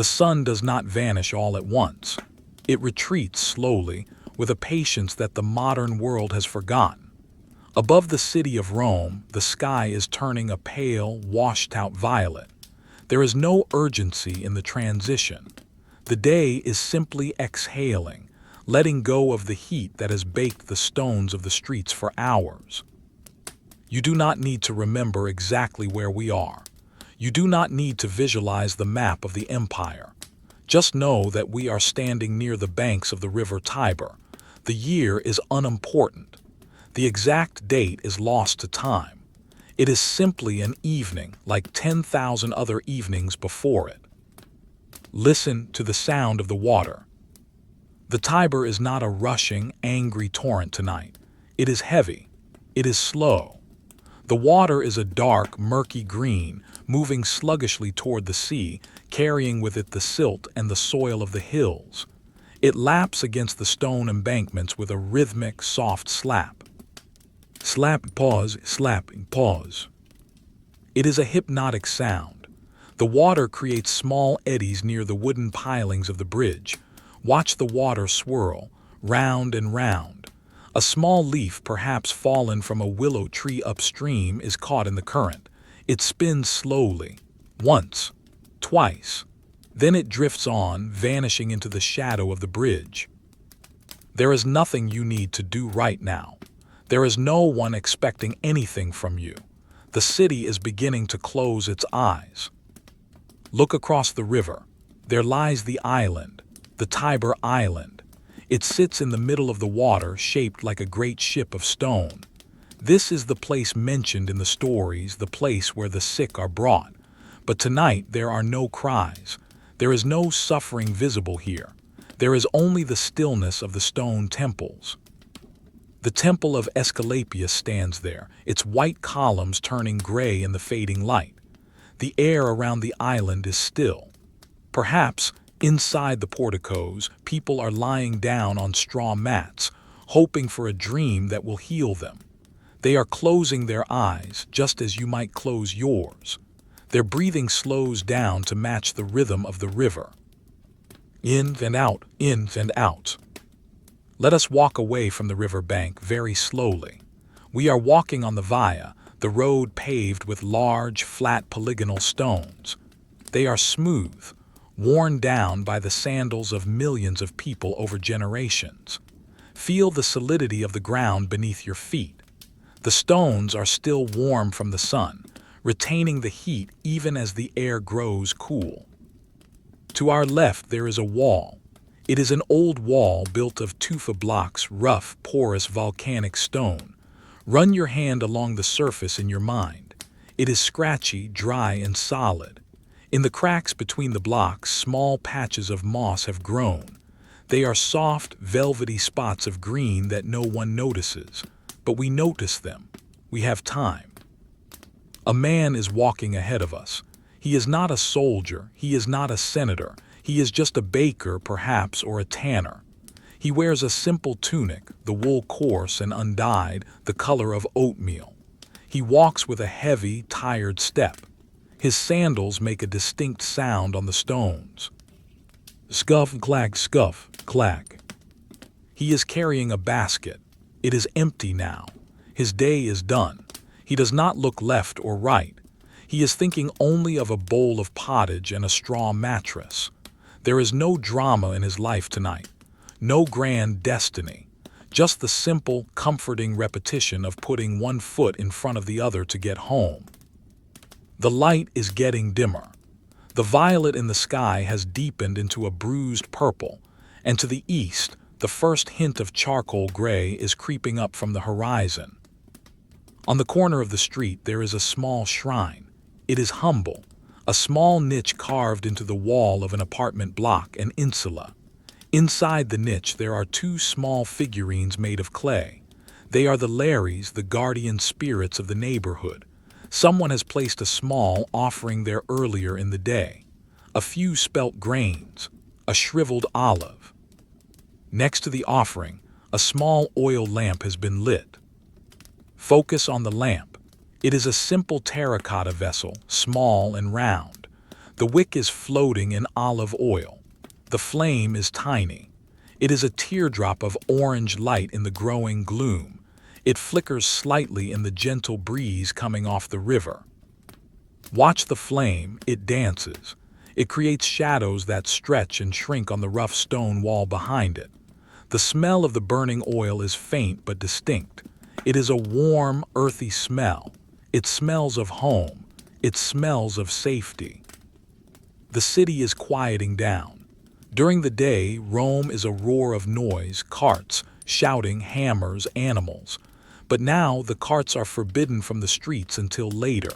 The sun does not vanish all at once. It retreats slowly, with a patience that the modern world has forgotten. Above the city of Rome, the sky is turning a pale, washed-out violet. There is no urgency in the transition. The day is simply exhaling, letting go of the heat that has baked the stones of the streets for hours. You do not need to remember exactly where we are. You do not need to visualize the map of the empire. Just know that we are standing near the banks of the river Tiber. The year is unimportant. The exact date is lost to time. It is simply an evening like 10,000 other evenings before it. Listen to the sound of the water. The Tiber is not a rushing, angry torrent tonight. It is heavy. It is slow. The water is a dark, murky green, moving sluggishly toward the sea, carrying with it the silt and the soil of the hills. It laps against the stone embankments with a rhythmic, soft slap. Slap, pause, slap, pause. It is a hypnotic sound. The water creates small eddies near the wooden pilings of the bridge. Watch the water swirl, round and round. A small leaf, perhaps fallen from a willow tree upstream, is caught in the current. It spins slowly, once, twice. Then it drifts on, vanishing into the shadow of the bridge. There is nothing you need to do right now. There is no one expecting anything from you. The city is beginning to close its eyes. Look across the river. There lies the island, the Tiber Island. It sits in the middle of the water, shaped like a great ship of stone. This is the place mentioned in the stories, the place where the sick are brought. But tonight there are no cries. There is no suffering visible here. There is only the stillness of the stone temples. The temple of Aesculapius stands there, its white columns turning gray in the fading light. The air around the island is still. Perhaps, inside the porticos, people are lying down on straw mats, hoping for a dream that will heal them. They are closing their eyes, just as you might close yours. Their breathing slows down to match the rhythm of the river. In and out, in and out. Let us walk away from the river bank very slowly. We are walking on the via, the road paved with large, flat polygonal stones. They are smooth, worn down by the sandals of millions of people over generations. Feel the solidity of the ground beneath your feet. The stones are still warm from the sun, retaining the heat even as the air grows cool. To our left there is a wall. It is an old wall built of tufa blocks, rough, porous volcanic stone. Run your hand along the surface in your mind. It is scratchy, dry, and solid. In the cracks between the blocks, small patches of moss have grown. They are soft, velvety spots of green that no one notices, but we notice them. We have time. A man is walking ahead of us. He is not a soldier, he is not a senator, he is just a baker, perhaps, or a tanner. He wears a simple tunic, the wool coarse and undyed, the color of oatmeal. He walks with a heavy, tired step. His sandals make a distinct sound on the stones. Scuff, clack, scuff, clack. He is carrying a basket. It is empty now. His day is done. He does not look left or right. He is thinking only of a bowl of pottage and a straw mattress. There is no drama in his life tonight, no grand destiny, just the simple, comforting repetition of putting one foot in front of the other to get home. The light is getting dimmer. The violet in the sky has deepened into a bruised purple, and to the east, the first hint of charcoal gray is creeping up from the horizon. On the corner of the street there is a small shrine. It is humble, a small niche carved into the wall of an apartment block, an insula. Inside the niche there are two small figurines made of clay. They are the Lares, the guardian spirits of the neighborhood. Someone has placed a small offering there earlier in the day. A few spelt grains, a shriveled olive. Next to the offering, a small oil lamp has been lit. Focus on the lamp. It is a simple terracotta vessel, small and round. The wick is floating in olive oil. The flame is tiny. It is a teardrop of orange light in the growing gloom. It flickers slightly in the gentle breeze coming off the river. Watch the flame, it dances. It creates shadows that stretch and shrink on the rough stone wall behind it. The smell of the burning oil is faint but distinct. It is a warm, earthy smell. It smells of home. It smells of safety. The city is quieting down. During the day, Rome is a roar of noise, carts, shouting, hammers, animals. But now the carts are forbidden from the streets until later.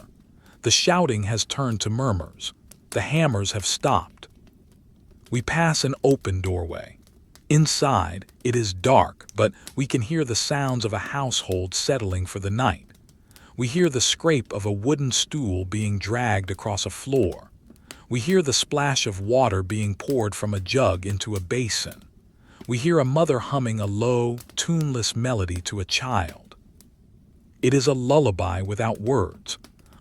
The shouting has turned to murmurs. The hammers have stopped. We pass an open doorway. Inside, it is dark, but we can hear the sounds of a household settling for the night. We hear the scrape of a wooden stool being dragged across a floor. We hear the splash of water being poured from a jug into a basin. We hear a mother humming a low, tuneless melody to a child. It is a lullaby without words,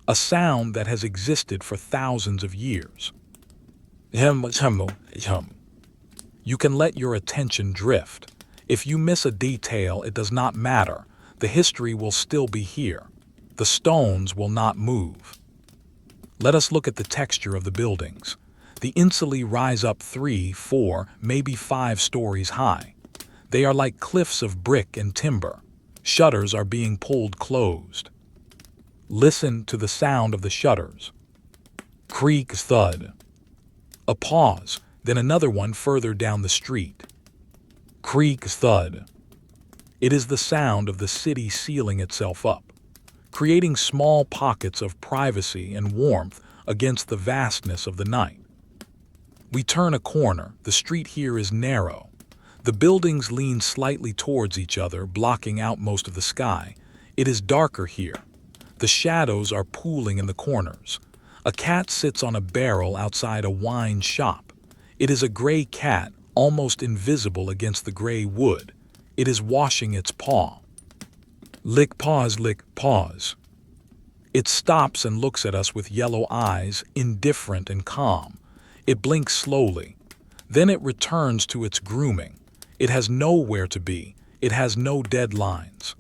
a sound that has existed for thousands of years. You can let your attention drift. If you miss a detail, it does not matter. The history will still be here. The stones will not move. Let us look at the texture of the buildings. The insulae rise up 3, 4, maybe 5 stories high. They are like cliffs of brick and timber. Shutters are being pulled closed. Listen to the sound of the shutters. Creak, thud. A pause, then another one further down the street. Creak, thud. It is the sound of the city sealing itself up, creating small pockets of privacy and warmth against the vastness of the night. We turn a corner. The street here is narrow. The buildings lean slightly towards each other, blocking out most of the sky. It is darker here. The shadows are pooling in the corners. A cat sits on a barrel outside a wine shop. It is a gray cat, almost invisible against the gray wood. It is washing its paw. Lick, pause. It stops and looks at us with yellow eyes, indifferent and calm. It blinks slowly. Then it returns to its grooming. It has nowhere to be. It has no deadlines.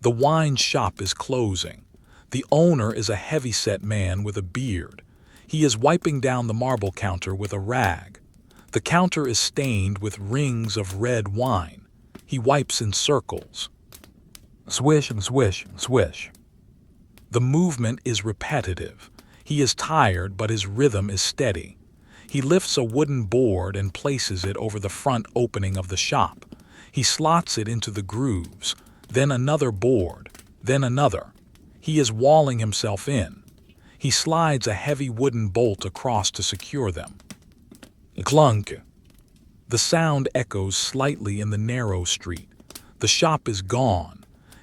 The wine shop is closing. The owner is a heavy-set man with a beard. He is wiping down the marble counter with a rag. The counter is stained with rings of red wine. He wipes in circles. Swish and swish and swish. The movement is repetitive. He is tired, but his rhythm is steady. He lifts a wooden board and places it over the front opening of the shop. He slots it into the grooves, then another board, then another. He is walling himself in. He slides a heavy wooden bolt across to secure them. Clunk. The sound echoes slightly in the narrow street. The shop is gone.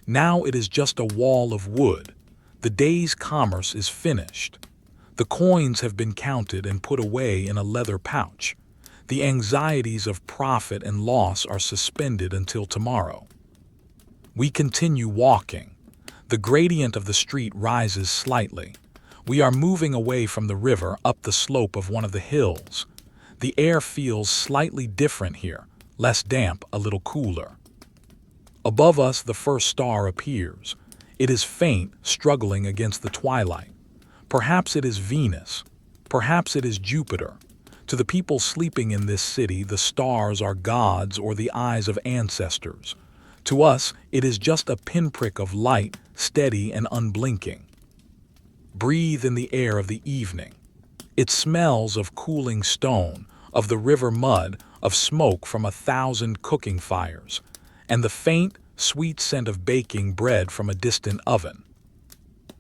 Now it is just a wall of wood. The day's commerce is finished. The coins have been counted and put away in a leather pouch. The anxieties of profit and loss are suspended until tomorrow. We continue walking. The gradient of the street rises slightly. We are moving away from the river up the slope of one of the hills. The air feels slightly different here, less damp, a little cooler. Above us, the first star appears. It is faint, struggling against the twilight. Perhaps it is Venus. Perhaps it is Jupiter. To the people sleeping in this city, the stars are gods or the eyes of ancestors. To us, it is just a pinprick of light, steady and unblinking. Breathe in the air of the evening. It smells of cooling stone, of the river mud, of smoke from 1,000 cooking fires, and the faint, sweet scent of baking bread from a distant oven.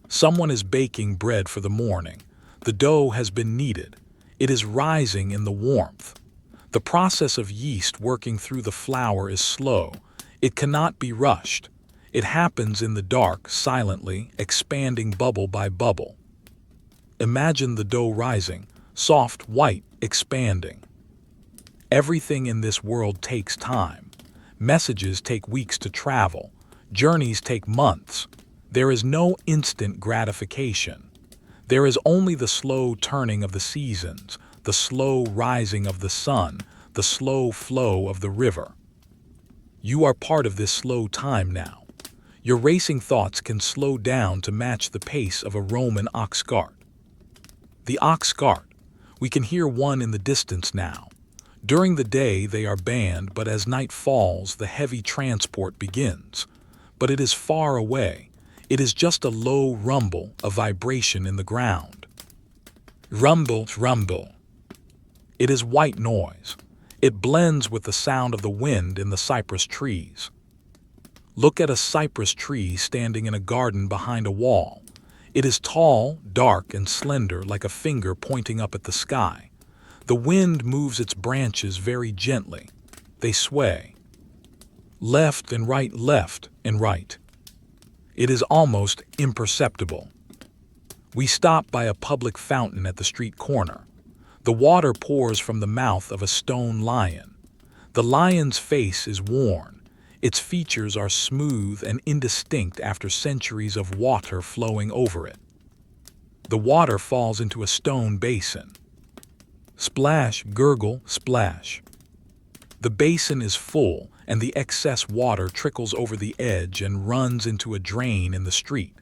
Someone is baking bread for the morning. The dough has been kneaded. It is rising in the warmth. The process of yeast working through the flour is slow. It cannot be rushed. It happens in the dark, silently, expanding bubble by bubble. Imagine the dough rising, soft, white, expanding. Everything in this world takes time. Messages take weeks to travel. Journeys take months. There is no instant gratification. There is only the slow turning of the seasons, the slow rising of the sun, the slow flow of the river. You are part of this slow time now. Your racing thoughts can slow down to match the pace of a Roman ox cart. The ox cart. We can hear one in the distance now. During the day they are banned, but as night falls the heavy transport begins. But it is far away. It is just a low rumble, a vibration in the ground. Rumble, rumble. It is white noise. It blends with the sound of the wind in the cypress trees. Look at a cypress tree standing in a garden behind a wall. It is tall, dark, and slender like a finger pointing up at the sky. The wind moves its branches very gently. They sway. Left and right, left and right. It is almost imperceptible. We stop by a public fountain at the street corner. The water pours from the mouth of a stone lion. The lion's face is worn. Its features are smooth and indistinct after centuries of water flowing over it. The water falls into a stone basin. Splash, gurgle, splash. The basin is full, and the excess water trickles over the edge and runs into a drain in the street.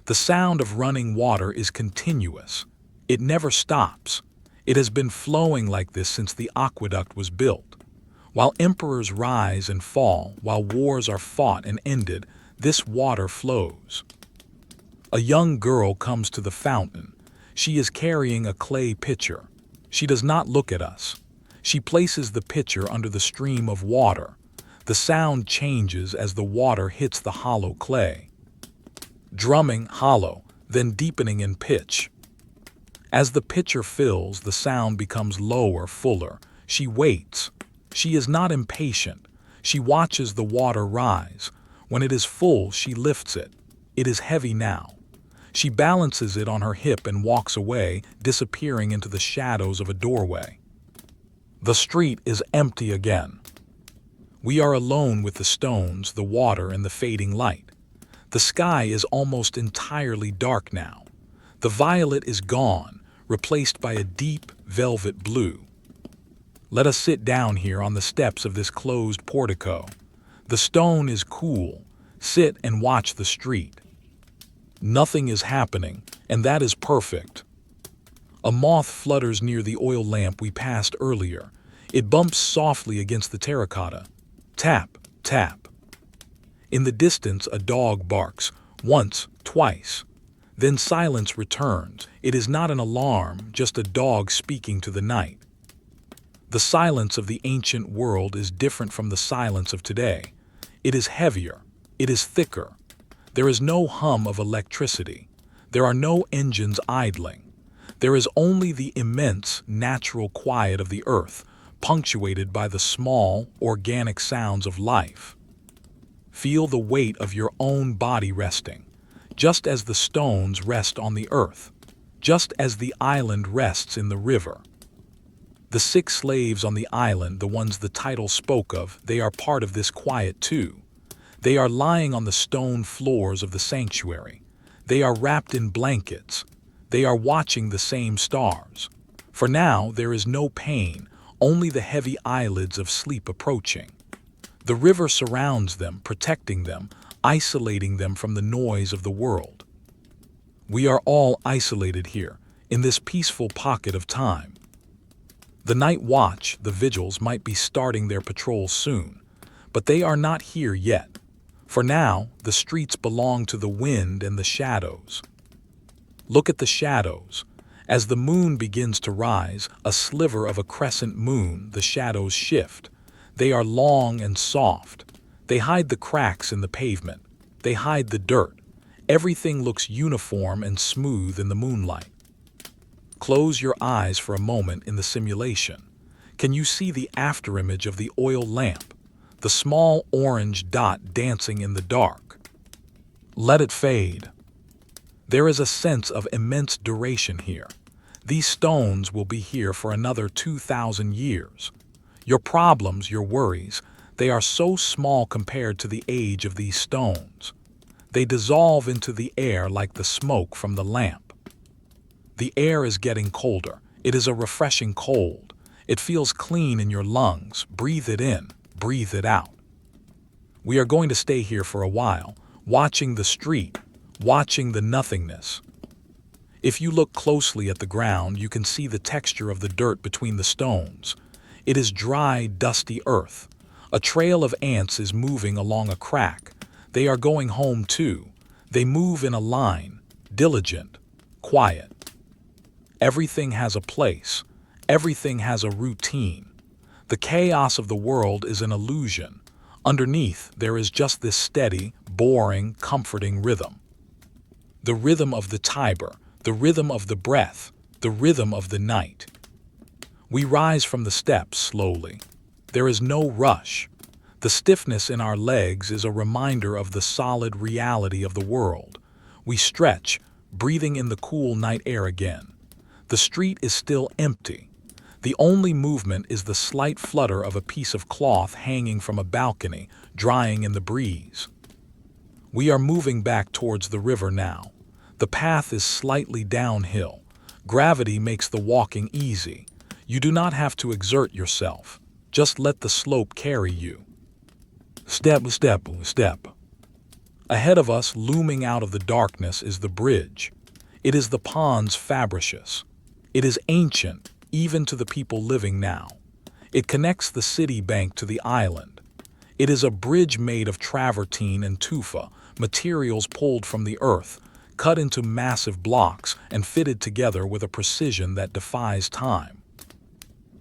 The sound of running water is continuous. It never stops. It has been flowing like this since the aqueduct was built. While emperors rise and fall, while wars are fought and ended, this water flows. A young girl comes to the fountain. She is carrying a clay pitcher. She does not look at us. She places the pitcher under the stream of water. The sound changes as the water hits the hollow clay. Drumming, hollow, then deepening in pitch. As the pitcher fills, the sound becomes lower, fuller. She waits. She is not impatient. She watches the water rise. When it is full, she lifts it. It is heavy now. She balances it on her hip and walks away, disappearing into the shadows of a doorway. The street is empty again. We are alone with the stones, the water, and the fading light. The sky is almost entirely dark now. The violet is gone, replaced by a deep velvet blue. Let us sit down here on the steps of this closed portico. The stone is cool. Sit and watch the street. Nothing is happening, and that is perfect. A moth flutters near the oil lamp we passed earlier. It bumps softly against the terracotta. Tap, tap. In the distance, a dog barks, once, twice. Then silence returns. It is not an alarm, just a dog speaking to the night. The silence of the ancient world is different from the silence of today. It is heavier. It is thicker. There is no hum of electricity. There are no engines idling. There is only the immense, natural quiet of the earth, punctuated by the small, organic sounds of life. Feel the weight of your own body resting, just as the stones rest on the earth, just as the island rests in the river. The 6 slaves on the island, the ones the title spoke of, they are part of this quiet too. They are lying on the stone floors of the sanctuary. They are wrapped in blankets. They are watching the same stars. For now, there is no pain, only the heavy eyelids of sleep approaching. The river surrounds them, protecting them, isolating them from the noise of the world. We are all isolated here, in this peaceful pocket of time. The night watch, the vigils, might be starting their patrol soon, but they are not here yet. For now, the streets belong to the wind and the shadows. Look at the shadows. As the moon begins to rise, a sliver of a crescent moon, the shadows shift. They are long and soft. They hide the cracks in the pavement. They hide the dirt. Everything looks uniform and smooth in the moonlight. Close your eyes for a moment in the simulation. Can you see the afterimage of the oil lamp? The small orange dot dancing in the dark. Let it fade. There is a sense of immense duration here. These stones will be here for another 2,000 years. Your problems, your worries, they are so small compared to the age of these stones. They dissolve into the air like the smoke from the lamp. The air is getting colder. It is a refreshing cold. It feels clean in your lungs. Breathe it in, breathe it out. We are going to stay here for a while, watching the street, watching the nothingness. If you look closely at the ground, you can see the texture of the dirt between the stones. It is dry, dusty earth. A trail of ants is moving along a crack. They are going home too. They move in a line, diligent, quiet. Everything has a place. Everything has a routine. The chaos of the world is an illusion. Underneath, there is just this steady, boring, comforting rhythm. The rhythm of the Tiber, the rhythm of the breath, the rhythm of the night. We rise from the steps slowly. There is no rush. The stiffness in our legs is a reminder of the solid reality of the world. We stretch, breathing in the cool night air again. The street is still empty. The only movement is the slight flutter of a piece of cloth hanging from a balcony, drying in the breeze. We are moving back towards the river now. The path is slightly downhill. Gravity makes the walking easy. You do not have to exert yourself. Just let the slope carry you. Step, step, step. Ahead of us, looming out of the darkness, is the bridge. It is the Pons Fabricius. It is ancient, even to the people living now. It connects the city bank to the island. It is a bridge made of travertine and tufa, materials pulled from the earth, cut into massive blocks and fitted together with a precision that defies time.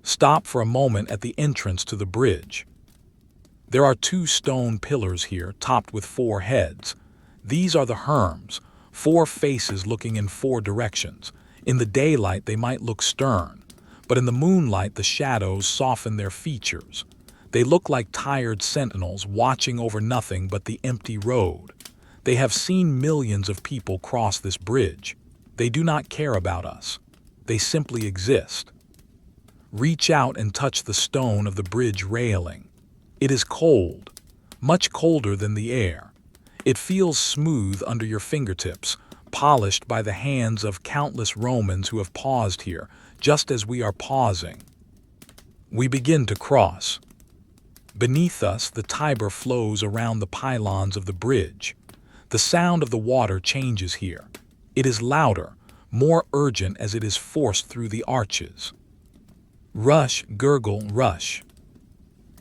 Stop for a moment at the entrance to the bridge. There are 2 stone pillars here, topped with 4 heads. These are the Herms, 4 faces looking in 4 directions. In the daylight, they might look stern, but in the moonlight, the shadows soften their features. They look like tired sentinels watching over nothing but the empty road. They have seen millions of people cross this bridge. They do not care about us. They simply exist. Reach out and touch the stone of the bridge railing. It is cold, much colder than the air. It feels smooth under your fingertips, polished by the hands of countless Romans who have paused here, just as we are pausing. We begin to cross. Beneath us, the Tiber flows around the pylons of the bridge. The sound of the water changes here. It is louder, more urgent as it is forced through the arches. Rush, gurgle, rush.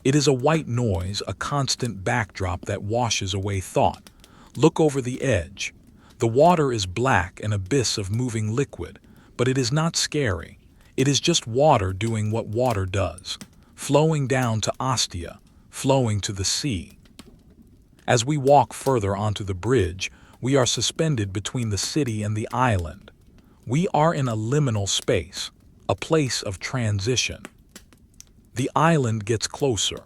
It is a white noise, a constant backdrop that washes away thought. Look over the edge. The water is black, an abyss of moving liquid, but it is not scary. It is just water doing what water does, flowing down to Ostia, flowing to the sea. As we walk further onto the bridge, we are suspended between the city and the island. We are in a liminal space, a place of transition. The island gets closer.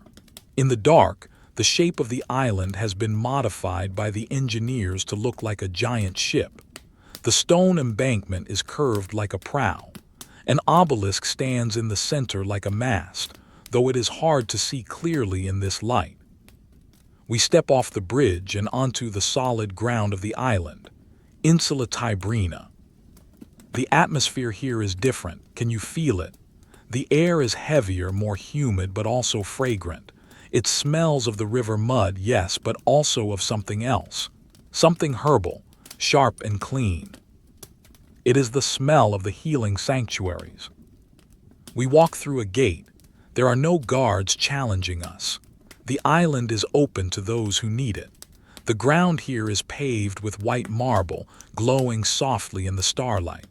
In the dark, the shape of the island has been modified by the engineers to look like a giant ship. The stone embankment is curved like a prow. An obelisk stands in the center like a mast, though it is hard to see clearly in this light. We step off the bridge and onto the solid ground of the island, Insula Tiberina. The atmosphere here is different. Can you feel it? The air is heavier, more humid, but also fragrant. It smells of the river mud, yes, but also of something else. Something herbal, sharp and clean. It is the smell of the healing sanctuaries. We walk through a gate. There are no guards challenging us. The island is open to those who need it. The ground here is paved with white marble, glowing softly in the starlight.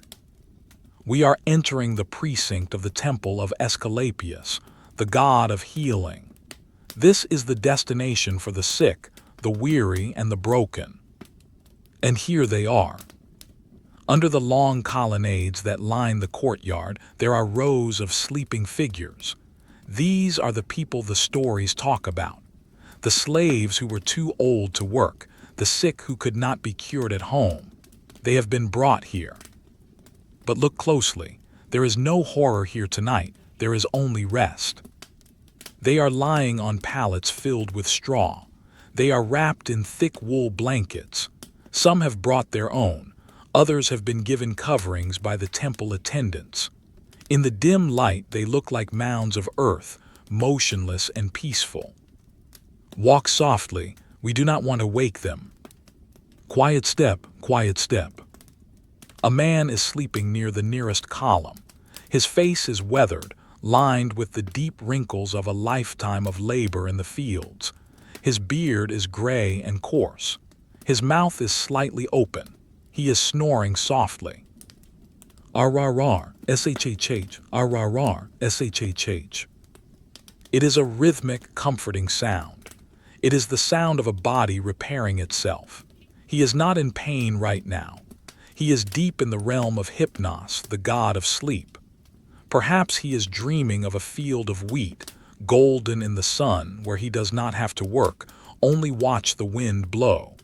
We are entering the precinct of the temple of Aesculapius, the god of healing. This is the destination for the sick, the weary, and the broken. And here they are. Under the long colonnades that line the courtyard, there are rows of sleeping figures. These are the people the stories talk about. The slaves who were too old to work, the sick who could not be cured at home. They have been brought here. But look closely. There is no horror here tonight. There is only rest. They are lying on pallets filled with straw. They are wrapped in thick wool blankets. Some have brought their own. Others have been given coverings by the temple attendants. In the dim light, they look like mounds of earth, motionless and peaceful. Walk softly, we do not want to wake them. Quiet step, quiet step. A man is sleeping near the nearest column. His face is weathered, lined with the deep wrinkles of a lifetime of labor in the fields. His beard is gray and coarse. His mouth is slightly open. He is snoring softly. R-R-R, S-H-H-H, R-R-R, S-H-H-H. It is a rhythmic, comforting sound. It is the sound of a body repairing itself. He is not in pain right now. He is deep in the realm of Hypnos, the god of sleep. Perhaps he is dreaming of a field of wheat, golden in the sun, where he does not have to work, only watch the wind blow.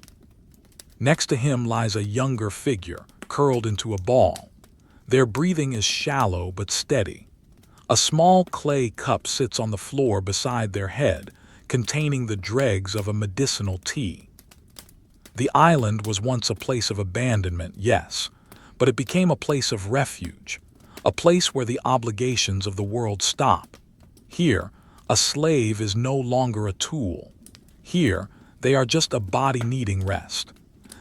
Next to him lies a younger figure, curled into a ball. Their breathing is shallow but steady. A small clay cup sits on the floor beside their head, containing the dregs of a medicinal tea. The island was once a place of abandonment, yes, but it became a place of refuge, a place where the obligations of the world stop. Here, a slave is no longer a tool. Here, they are just a body needing rest.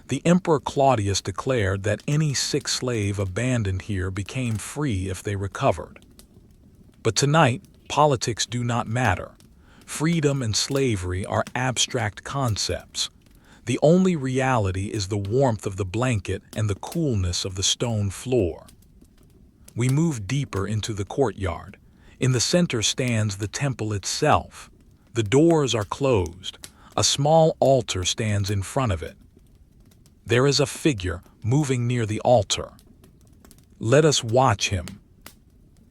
The Emperor Claudius declared that any sick slave abandoned here became free if they recovered. But tonight, politics do not matter. Freedom and slavery are abstract concepts. The only reality is the warmth of the blanket and the coolness of the stone floor. We move deeper into the courtyard. In the center stands the temple itself. The doors are closed. A small altar stands in front of it. There is a figure moving near the altar. Let us watch him.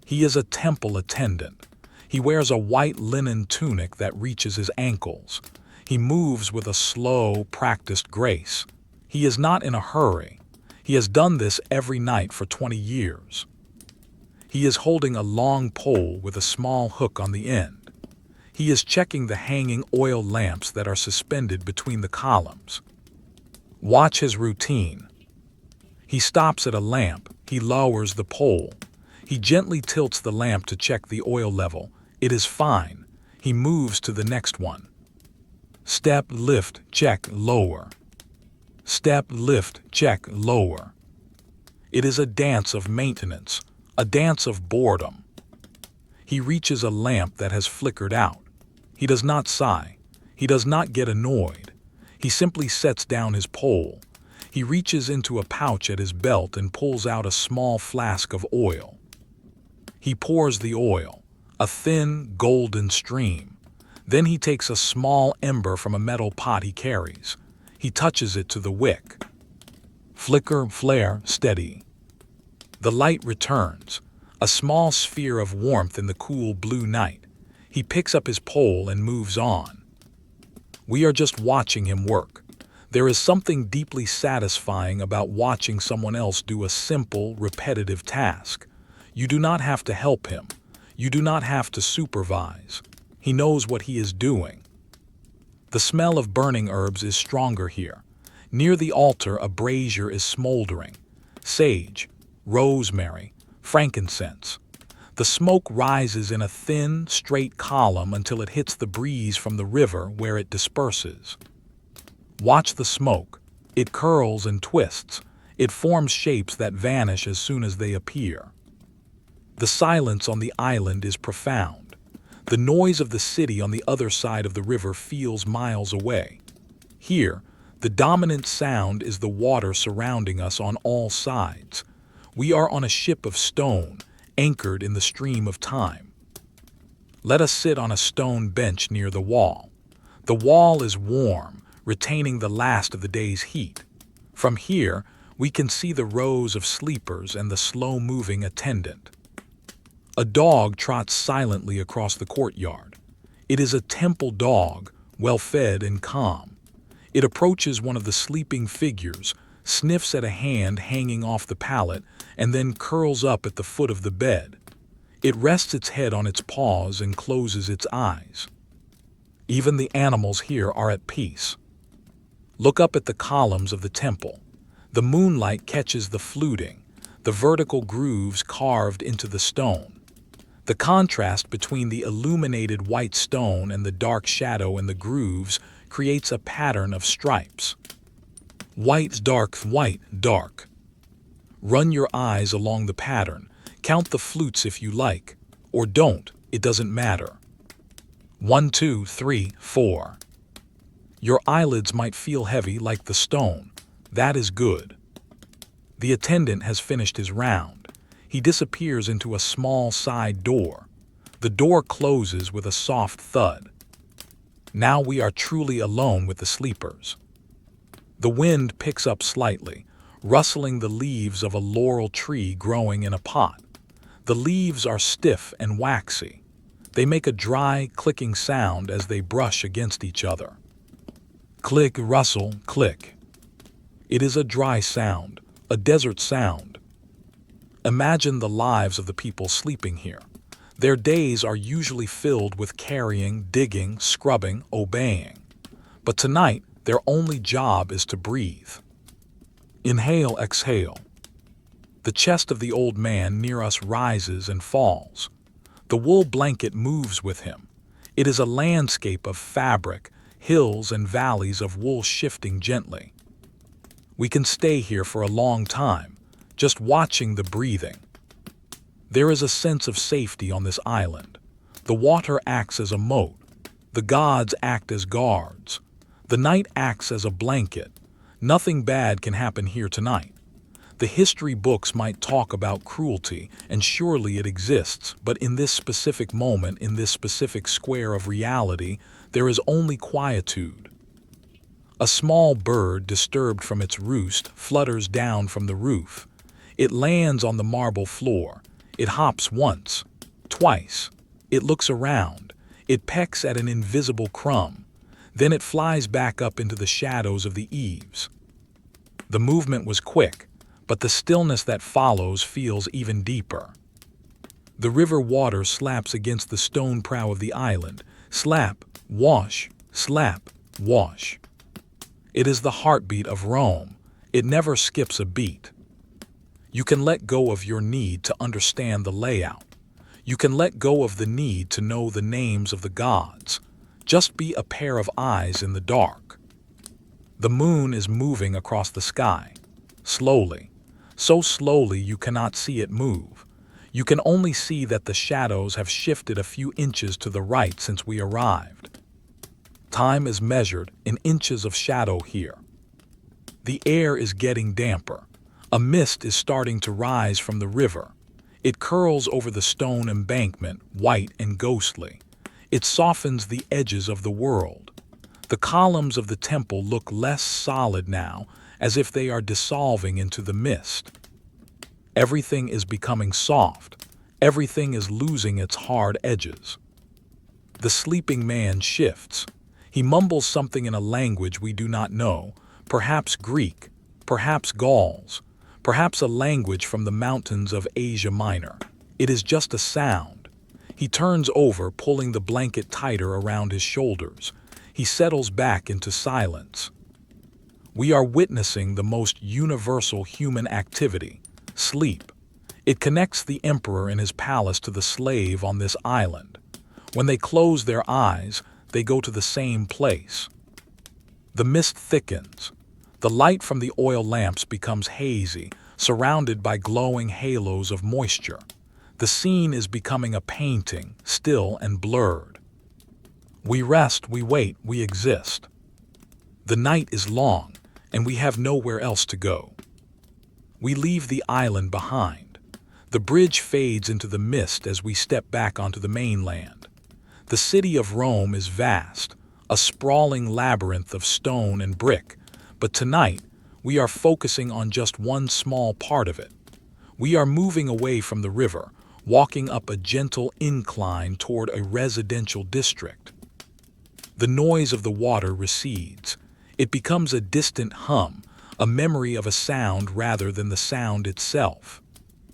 He is a temple attendant. He wears a white linen tunic that reaches his ankles. He moves with a slow, practiced grace. He is not in a hurry. He has done this every night for 20 years. He is holding a long pole with a small hook on the end. He is checking the hanging oil lamps that are suspended between the columns. Watch his routine. He stops at a lamp. He lowers the pole. He gently tilts the lamp to check the oil level. It is fine. He moves to the next one. Step, lift, check, lower. Step, lift, check, lower. It is a dance of maintenance, a dance of boredom. He reaches a lamp that has flickered out. He does not sigh. He does not get annoyed. He simply sets down his pole. He reaches into a pouch at his belt and pulls out a small flask of oil. He pours the oil, a thin, golden stream. Then he takes a small ember from a metal pot he carries. He touches it to the wick. Flicker, flare, steady. The light returns, a small sphere of warmth in the cool blue night. He picks up his pole and moves on. We are just watching him work. There is something deeply satisfying about watching someone else do a simple, repetitive task. You do not have to help him. You do not have to supervise. He knows what he is doing. The smell of burning herbs is stronger here. Near the altar, a brazier is smoldering. Sage, rosemary, frankincense. The smoke rises in a thin, straight column until it hits the breeze from the river where it disperses. Watch the smoke. It curls and twists. It forms shapes that vanish as soon as they appear. The silence on the island is profound. The noise of the city on the other side of the river feels miles away. Here, the dominant sound is the water surrounding us on all sides. We are on a ship of stone, anchored in the stream of time. Let us sit on a stone bench near the wall. The wall is warm, retaining the last of the day's heat. From here, we can see the rows of sleepers and the slow-moving attendant. A dog trots silently across the courtyard. It is a temple dog, well-fed and calm. It approaches one of the sleeping figures, sniffs at a hand hanging off the pallet, and then curls up at the foot of the bed. It rests its head on its paws and closes its eyes. Even the animals here are at peace. Look up at the columns of the temple. The moonlight catches the fluting, the vertical grooves carved into the stone. The contrast between the illuminated white stone and the dark shadow in the grooves creates a pattern of stripes. White, dark, white, dark. Run your eyes along the pattern. Count the flutes if you like, or don't, it doesn't matter. 1, 2, 3, 4. Your eyelids might feel heavy like the stone. That is good. The attendant has finished his round. He disappears into a small side door. The door closes with a soft thud. Now we are truly alone with the sleepers. The wind picks up slightly, rustling the leaves of a laurel tree growing in a pot. The leaves are stiff and waxy. They make a dry, clicking sound as they brush against each other. Click, rustle, click. It is a dry sound, a desert sound. Imagine the lives of the people sleeping here. Their days are usually filled with carrying, digging, scrubbing, obeying. But tonight, their only job is to breathe. Inhale, exhale. The chest of the old man near us rises and falls. The wool blanket moves with him. It is a landscape of fabric, hills and valleys of wool shifting gently. We can stay here for a long time, just watching the breathing. There is a sense of safety on this island. The water acts as a moat. The gods act as guards. The night acts as a blanket. Nothing bad can happen here tonight. The history books might talk about cruelty, and surely it exists, but in this specific moment, in this specific square of reality, there is only quietude. A small bird, disturbed from its roost, flutters down from the roof. It lands on the marble floor. It hops once, twice. It looks around. It pecks at an invisible crumb. Then it flies back up into the shadows of the eaves. The movement was quick, but the stillness that follows feels even deeper. The river water slaps against the stone prow of the island. Slap, wash, slap, wash. It is the heartbeat of Rome. It never skips a beat. You can let go of your need to understand the layout. You can let go of the need to know the names of the gods. Just be a pair of eyes in the dark. The moon is moving across the sky, slowly. So slowly you cannot see it move. You can only see that the shadows have shifted a few inches to the right since we arrived. Time is measured in inches of shadow here. The air is getting damper. A mist is starting to rise from the river. It curls over the stone embankment, white and ghostly. It softens the edges of the world. The columns of the temple look less solid now, as if they are dissolving into the mist. Everything is becoming soft. Everything is losing its hard edges. The sleeping man shifts. He mumbles something in a language we do not know, perhaps Greek, perhaps Gauls, perhaps a language from the mountains of Asia Minor. It is just a sound. He turns over, pulling the blanket tighter around his shoulders. He settles back into silence. We are witnessing the most universal human activity, sleep. It connects the emperor in his palace to the slave on this island. When they close their eyes, they go to the same place. The mist thickens. The light from the oil lamps becomes hazy, surrounded by glowing halos of moisture. The scene is becoming a painting, still and blurred. We rest, we wait, we exist. The night is long, and we have nowhere else to go. We leave the island behind. The bridge fades into the mist as we step back onto the mainland. The city of Rome is vast, a sprawling labyrinth of stone and brick, but tonight we are focusing on just one small part of it. We are moving away from the river, walking up a gentle incline toward a residential district. The noise of the water recedes. It becomes a distant hum, a memory of a sound rather than the sound itself.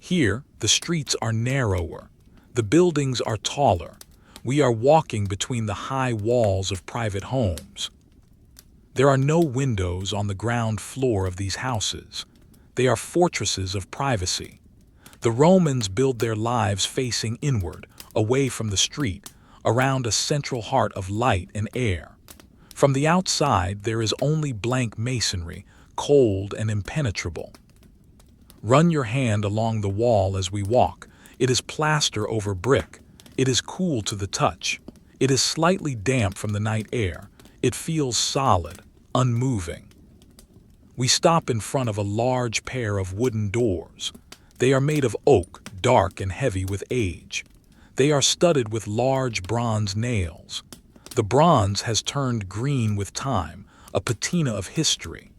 Here, the streets are narrower. The buildings are taller. We are walking between the high walls of private homes. There are no windows on the ground floor of these houses. They are fortresses of privacy. The Romans built their lives facing inward, away from the street, around a central heart of light and air. From the outside, there is only blank masonry, cold and impenetrable. Run your hand along the wall as we walk. It is plaster over brick. It is cool to the touch. It is slightly damp from the night air. It feels solid, unmoving. We stop in front of a large pair of wooden doors. They are made of oak, dark and heavy with age. They are studded with large bronze nails. The bronze has turned green with time, a patina of history.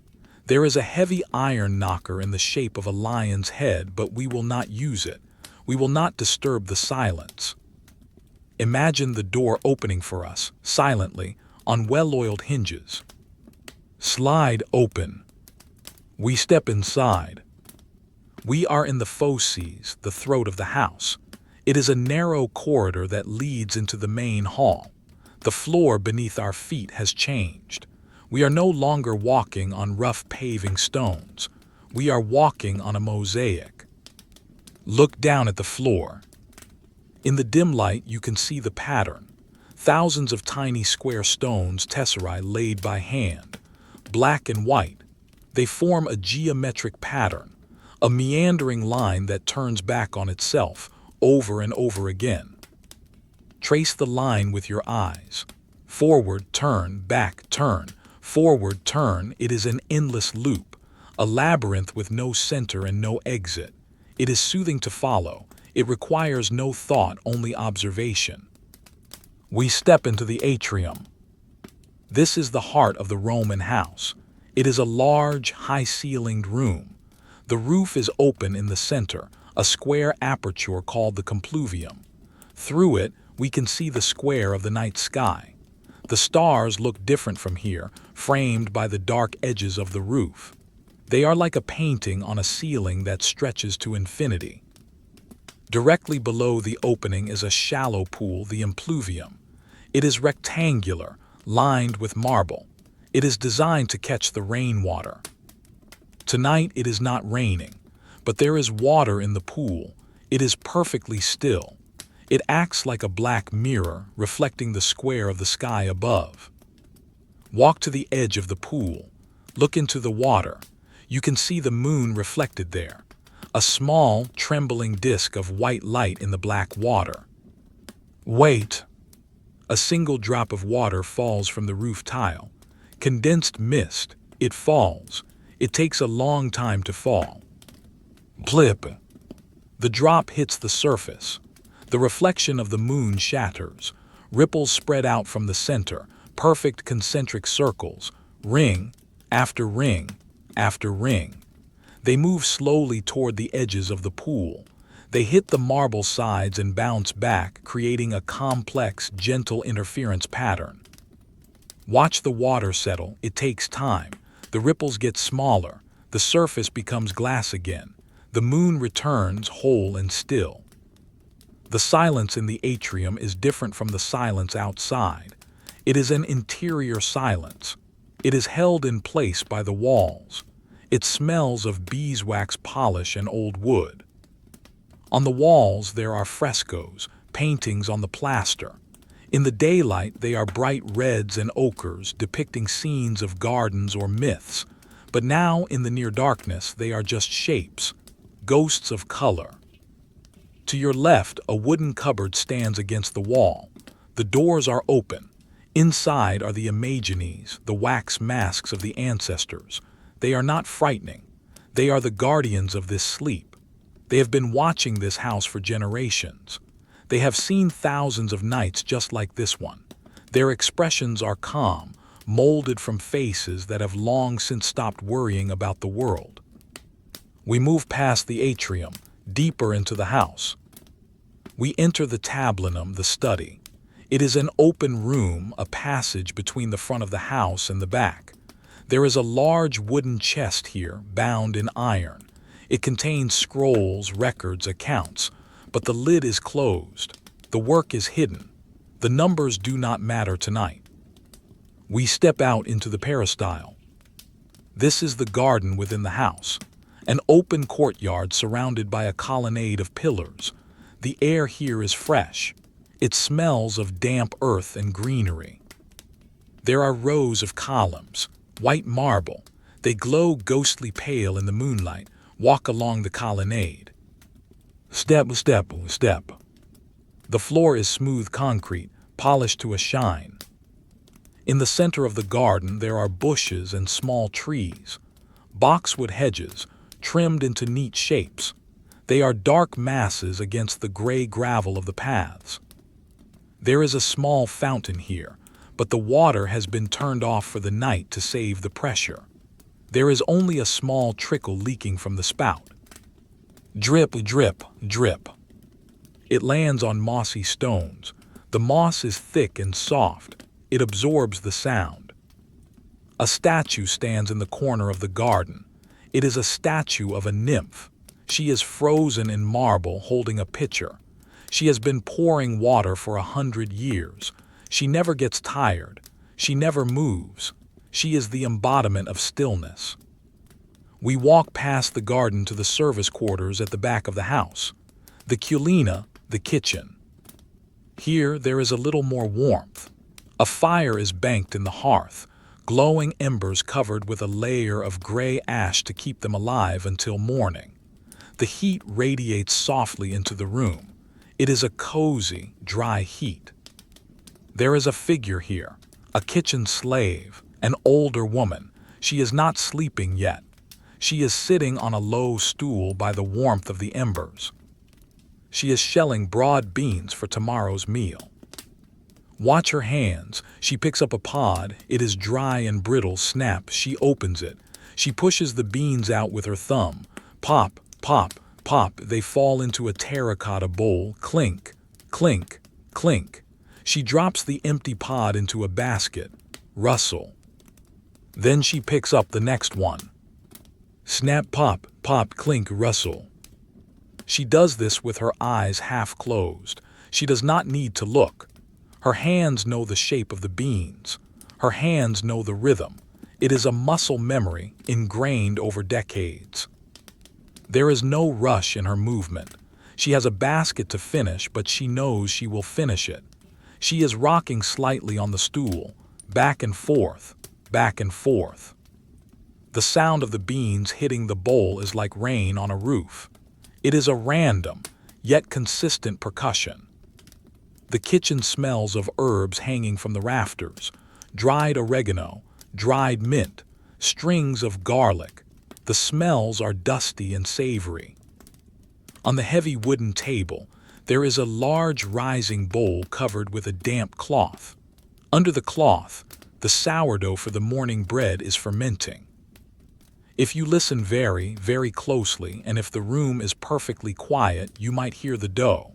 There is a heavy iron knocker in the shape of a lion's head, but we will not use it. We will not disturb the silence. Imagine the door opening for us, silently, on well-oiled hinges. Slide open. We step inside. We are in the fauces, the throat of the house. It is a narrow corridor that leads into the main hall. The floor beneath our feet has changed. We are no longer walking on rough paving stones. We are walking on a mosaic. Look down at the floor. In the dim light, you can see the pattern. Thousands of tiny square stones, tesserae laid by hand, black and white. They form a geometric pattern, a meandering line that turns back on itself over and over again. Trace the line with your eyes. Forward, turn, back, turn, forward, turn. It is an endless loop, a labyrinth with no center and no exit. It is soothing to follow. It requires no thought, only observation. We step into the atrium. This is the heart of the Roman house. It is a large, high-ceilinged room. The roof is open in the center, a square aperture called the compluvium. Through it, we can see the square of the night sky. The stars look different from here, framed by the dark edges of the roof. They are like a painting on a ceiling that stretches to infinity. Directly below the opening is a shallow pool, the impluvium. It is rectangular, lined with marble. It is designed to catch the rainwater. Tonight it is not raining, but there is water in the pool. It is perfectly still. It acts like a black mirror, reflecting the square of the sky above. Walk to the edge of the pool. Look into the water. You can see the moon reflected there, a small, trembling disk of white light in the black water. Wait! A single drop of water falls from the roof tile. Condensed mist. It falls. It takes a long time to fall. Plip! The drop hits the surface. The reflection of the moon shatters. Ripples spread out from the center, perfect concentric circles, ring after ring after ring. They move slowly toward the edges of the pool. They hit the marble sides and bounce back, creating a complex, gentle interference pattern. Watch the water settle. It takes time. The ripples get smaller. The surface becomes glass again. The moon returns whole and still. The silence in the atrium is different from the silence outside. It is an interior silence. It is held in place by the walls. It smells of beeswax polish and old wood. On the walls there are frescoes, paintings on the plaster. In the daylight they are bright reds and ochres depicting scenes of gardens or myths. But now in the near darkness they are just shapes, ghosts of color. To your left, a wooden cupboard stands against the wall. The doors are open. Inside are the imagines, the wax masks of the ancestors. They are not frightening. They are the guardians of this sleep. They have been watching this house for generations. They have seen thousands of nights just like this one. Their expressions are calm, molded from faces that have long since stopped worrying about the world. We move past the atrium, deeper into the house. We enter the tablinum, the study. It is an open room, a passage between the front of the house and the back. There is a large wooden chest here, bound in iron. It contains scrolls, records, accounts, but the lid is closed. The work is hidden. The numbers do not matter tonight. We step out into the peristyle. This is the garden within the house, an open courtyard surrounded by a colonnade of pillars. The air here is fresh. It smells of damp earth and greenery. There are rows of columns, white marble. They glow ghostly pale in the moonlight. Walk along the colonnade. Step, step, step. The floor is smooth concrete, polished to a shine. In the center of the garden there are bushes and small trees, boxwood hedges, trimmed into neat shapes. They are dark masses against the gray gravel of the paths. There is a small fountain here, but the water has been turned off for the night to save the pressure. There is only a small trickle leaking from the spout. Drip, drip, drip. It lands on mossy stones. The moss is thick and soft. It absorbs the sound. A statue stands in the corner of the garden. It is a statue of a nymph. She is frozen in marble holding a pitcher. She has been pouring water for 100 years. She never gets tired. She never moves. She is the embodiment of stillness. We walk past the garden to the service quarters at the back of the house. The culina, the kitchen. Here there is a little more warmth. A fire is banked in the hearth, glowing embers covered with a layer of gray ash to keep them alive until morning. The heat radiates softly into the room. It is a cozy, dry heat. There is a figure here, a kitchen slave, an older woman. She is not sleeping yet. She is sitting on a low stool by the warmth of the embers. She is shelling broad beans for tomorrow's meal. Watch her hands. She picks up a pod. It is dry and brittle. Snap. She opens it. She pushes the beans out with her thumb. Pop, pop, pop. They fall into a terracotta bowl. Clink, clink, clink. She drops the empty pod into a basket. Rustle. Then she picks up the next one. Snap, pop, pop, clink, rustle. She does this with her eyes half closed. She does not need to look. Her hands know the shape of the beans. Her hands know the rhythm. It is a muscle memory ingrained over decades. There is no rush in her movement. She has a basket to finish, but she knows she will finish it. She is rocking slightly on the stool, back and forth, back and forth. The sound of the beans hitting the bowl is like rain on a roof. It is a random, yet consistent percussion. The kitchen smells of herbs hanging from the rafters, dried oregano, dried mint, strings of garlic. The smells are dusty and savory. On the heavy wooden table, there is a large rising bowl covered with a damp cloth. Under the cloth, the sourdough for the morning bread is fermenting. If you listen very, very closely, and if the room is perfectly quiet, you might hear the dough.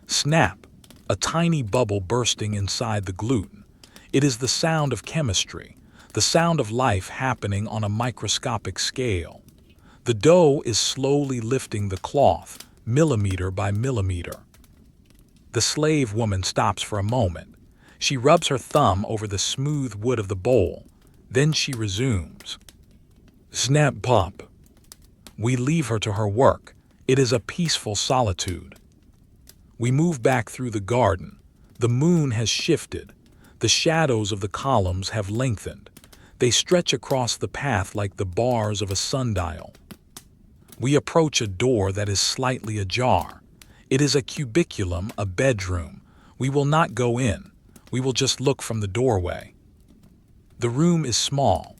Snap, a tiny bubble bursting inside the gluten. It is the sound of chemistry, the sound of life happening on a microscopic scale. The dough is slowly lifting the cloth, millimeter by millimeter. The slave woman stops for a moment. She rubs her thumb over the smooth wood of the bowl. Then she resumes. Snap, pop. We leave her to her work. It is a peaceful solitude. We move back through the garden. The moon has shifted. The shadows of the columns have lengthened. They stretch across the path like the bars of a sundial. We approach a door that is slightly ajar. It is a cubiculum, a bedroom. We will not go in. We will just look from the doorway. The room is small.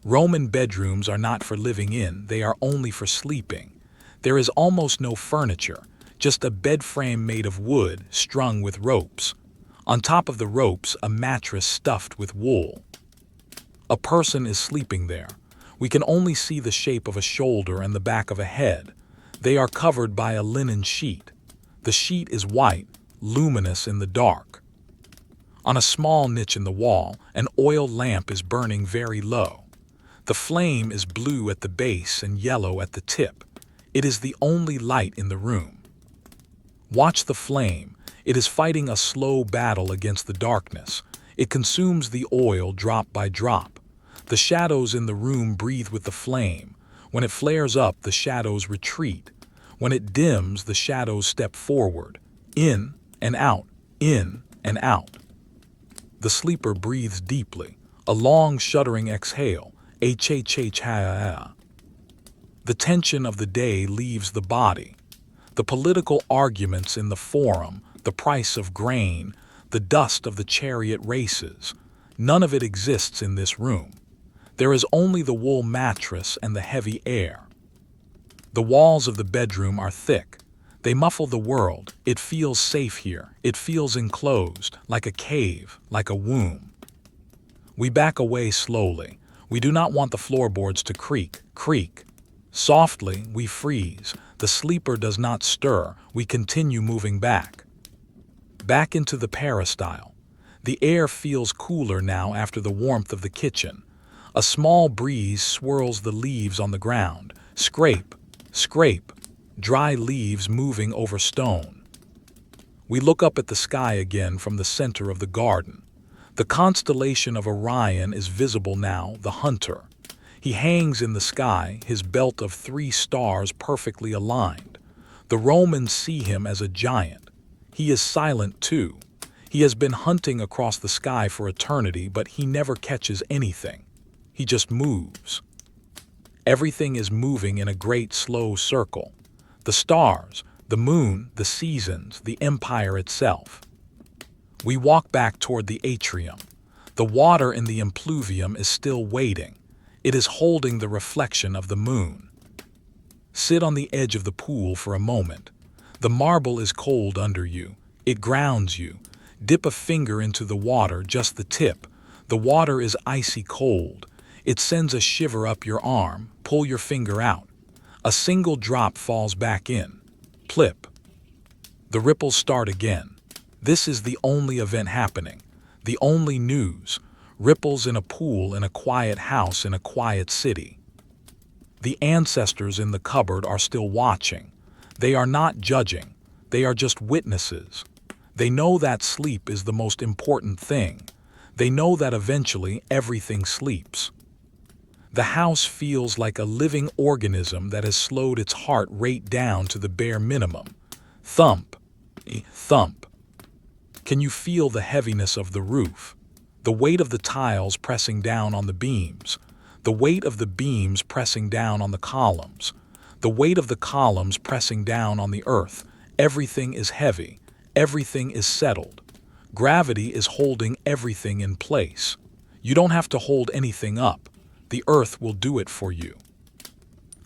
Roman bedrooms are not for living in, they are only for sleeping. There is almost no furniture, just a bed frame made of wood strung with ropes. On top of the ropes, a mattress stuffed with wool. A person is sleeping there. We can only see the shape of a shoulder and the back of a head. They are covered by a linen sheet. The sheet is white, luminous in the dark. On a small niche in the wall, an oil lamp is burning very low. The flame is blue at the base and yellow at the tip. It is the only light in the room. Watch the flame. It is fighting a slow battle against the darkness. It consumes the oil drop by drop. The shadows in the room breathe with the flame. When it flares up, the shadows retreat. When it dims, the shadows step forward, in and out, in and out. The sleeper breathes deeply, a long shuddering exhale, ha-ha-ha. The tension of the day leaves the body. The political arguments in the forum, the price of grain, the dust of the chariot races, none of it exists in this room. There is only the wool mattress and the heavy air. The walls of the bedroom are thick. They muffle the world. It feels safe here. It feels enclosed, like a cave, like a womb. We back away slowly. We do not want the floorboards to creak. Softly, we freeze. The sleeper does not stir. We continue moving back. Back into the peristyle. The air feels cooler now after the warmth of the kitchen. A small breeze swirls the leaves on the ground. Scrape, scrape, dry leaves moving over stone. We look up at the sky again from the center of the garden. The constellation of Orion is visible now, the hunter. He hangs in the sky, his belt of 3 stars perfectly aligned. The Romans see him as a giant. He is silent too. He has been hunting across the sky for eternity, but he never catches anything. He just moves. Everything is moving in a great slow circle. The stars, the moon, the seasons, the empire itself. We walk back toward the atrium. The water in the impluvium is still waiting. It is holding the reflection of the moon. Sit on the edge of the pool for a moment. The marble is cold under you. It grounds you. Dip a finger into the water, just the tip. The water is icy cold. It sends a shiver up your arm. Pull your finger out. A single drop falls back in. Plip. The ripples start again. This is the only event happening. The only news. Ripples in a pool in a quiet house in a quiet city. The ancestors in the cupboard are still watching. They are not judging. They are just witnesses. They know that sleep is the most important thing. They know that eventually everything sleeps. The house feels like a living organism that has slowed its heart rate down to the bare minimum. Thump, thump. Can you feel the heaviness of the roof? The weight of the tiles pressing down on the beams. The weight of the beams pressing down on the columns. The weight of the columns pressing down on the earth. Everything is heavy. Everything is settled. Gravity is holding everything in place. You don't have to hold anything up. The earth will do it for you.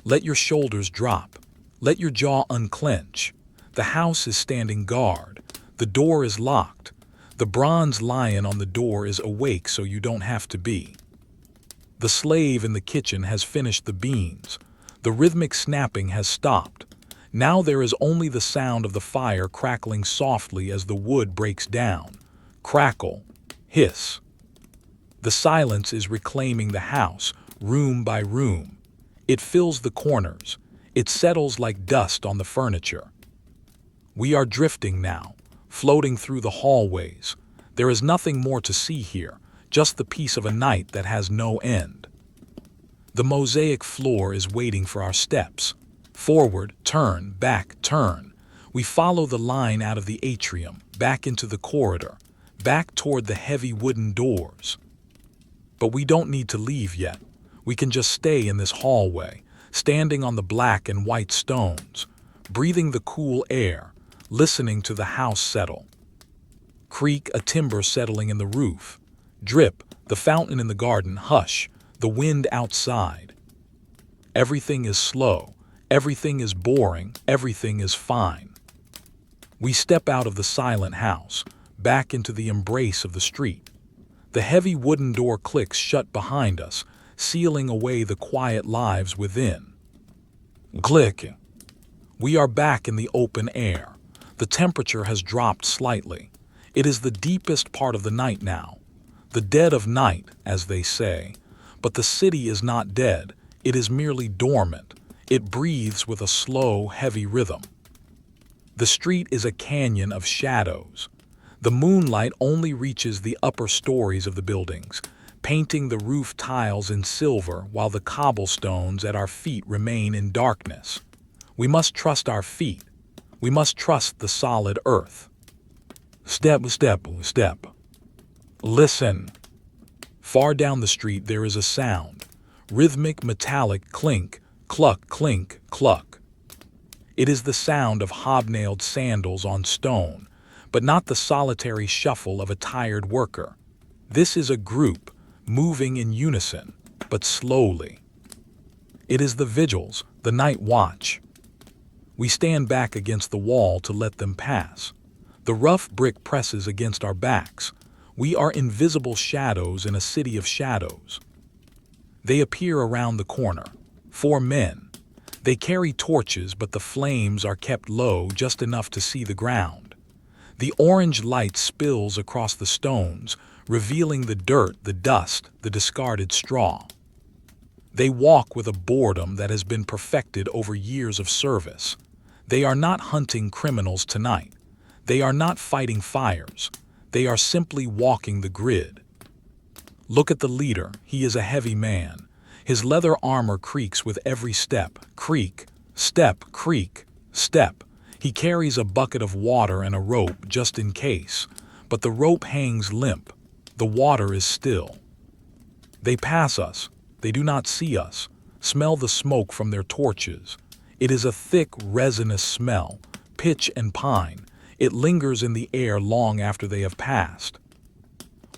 Let your shoulders drop. Let your jaw unclench. The house is standing guard. The door is locked. The bronze lion on the door is awake so you don't have to be. The slave in the kitchen has finished the beans. The rhythmic snapping has stopped. Now there is only the sound of the fire crackling softly as the wood breaks down. Crackle, hiss. The silence is reclaiming the house, room by room. It fills the corners. It settles like dust on the furniture. We are drifting now, floating through the hallways. There is nothing more to see here, just the peace of a night that has no end. The mosaic floor is waiting for our steps. Forward, turn, back, turn. We follow the line out of the atrium, back into the corridor, back toward the heavy wooden doors. But we don't need to leave yet. We can just stay in this hallway, standing on the black and white stones, breathing the cool air, listening to the house settle. Creak, a timber settling in the roof. Drip, the fountain in the garden. Hush, the wind outside. Everything is slow. Everything is boring. Everything is fine. We step out of the silent house, back into the embrace of the street. The heavy wooden door clicks shut behind us, sealing away the quiet lives within. Click. We are back in the open air. The temperature has dropped slightly. It is the deepest part of the night now. The dead of night, as they say. But the city is not dead. It is merely dormant. It breathes with a slow, heavy rhythm. The street is a canyon of shadows. The moonlight only reaches the upper stories of the buildings, painting the roof tiles in silver while the cobblestones at our feet remain in darkness. We must trust our feet. We must trust the solid earth. Step, step, step. Listen. Far down the street there is a sound. Rhythmic, metallic clink, cluck, clink, cluck. It is the sound of hobnailed sandals on stone, but not the solitary shuffle of a tired worker. This is a group, moving in unison, but slowly. It is the vigils, the night watch. We stand back against the wall to let them pass. The rough brick presses against our backs. We are invisible shadows in a city of shadows. They appear around the corner. 4 men. They carry torches, but the flames are kept low just enough to see the ground. The orange light spills across the stones, revealing the dirt, the dust, the discarded straw. They walk with a boredom that has been perfected over years of service. They are not hunting criminals tonight. They are not fighting fires. They are simply walking the grid. Look at the leader. He is a heavy man. His leather armor creaks with every step. Creak, step, creak, step. He carries a bucket of water and a rope just in case, but the rope hangs limp. The water is still. They pass us. They do not see us. Smell the smoke from their torches. It is a thick, resinous smell, pitch and pine. It lingers in the air long after they have passed.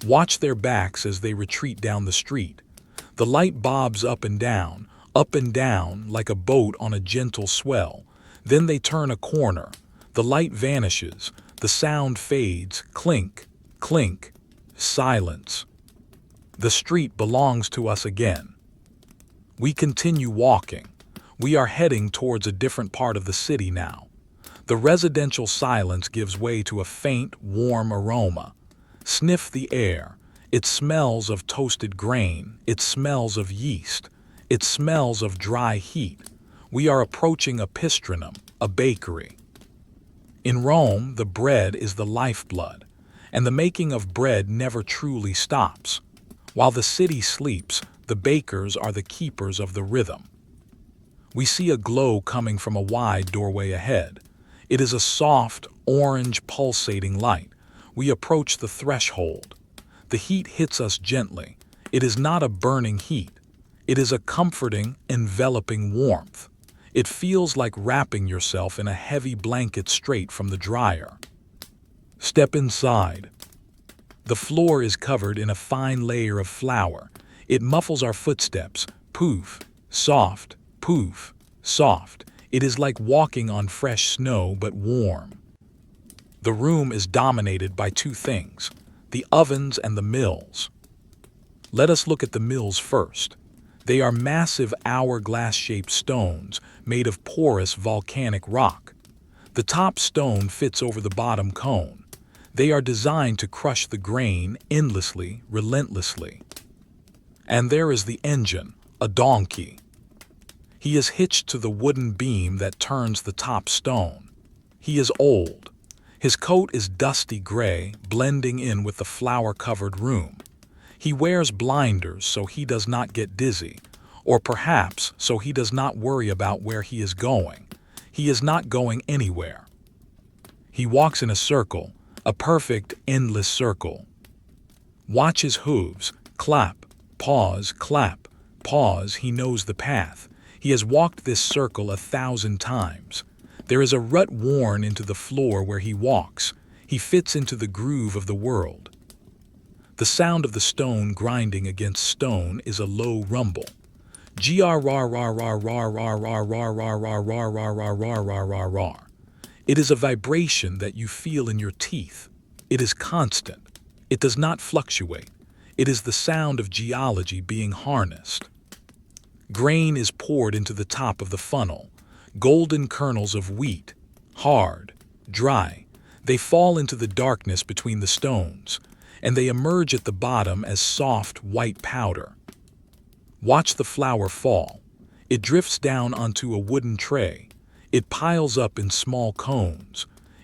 Watch their backs as they retreat down the street. The light bobs up and down like a boat on a gentle swell. Then they turn a corner. The light vanishes. The sound fades. Clink, clink, silence. The street belongs to us again. We continue walking. We are heading towards a different part of the city now. The residential silence gives way to a faint, warm aroma. Sniff the air. It smells of toasted grain. It smells of yeast. It smells of dry heat. We are approaching a pistrinum, a bakery. In Rome, the bread is the lifeblood, and the making of bread never truly stops. While the city sleeps, the bakers are the keepers of the rhythm. We see a glow coming from a wide doorway ahead. It is a soft, orange, pulsating light. We approach the threshold. The heat hits us gently. It is not a burning heat. It is a comforting, enveloping warmth. It feels like wrapping yourself in a heavy blanket straight from the dryer. Step inside. The floor is covered in a fine layer of flour. It muffles our footsteps. Poof, soft, poof, soft. It is like walking on fresh snow, but warm. The room is dominated by 2 things, the ovens and the mills. Let us look at the mills first. They are massive hourglass-shaped stones made of porous volcanic rock. The top stone fits over the bottom cone. They are designed to crush the grain endlessly, relentlessly. And there is the engine, a donkey. He is hitched to the wooden beam that turns the top stone. He is old. His coat is dusty gray, blending in with the flour-covered room. He wears blinders so he does not get dizzy, or perhaps so he does not worry about where he is going. He is not going anywhere. He walks in a circle, a perfect, endless circle. Watch his hooves, clap, pause, clap, pause. He knows the path. He has walked this circle 1,000 times. There is a rut worn into the floor where he walks. He fits into the groove of the world. The sound of the stone grinding against stone is a low rumble. It is a vibration that you feel in your teeth. It is constant. It does not fluctuate. It is the sound of geology being harnessed. Grain is poured into the top of the funnel. Golden kernels of wheat, hard, dry. They fall into the darkness between the stones, and they emerge at the bottom as soft white powder. Watch the flour fall. It drifts down onto a wooden tray. It piles up in small cones.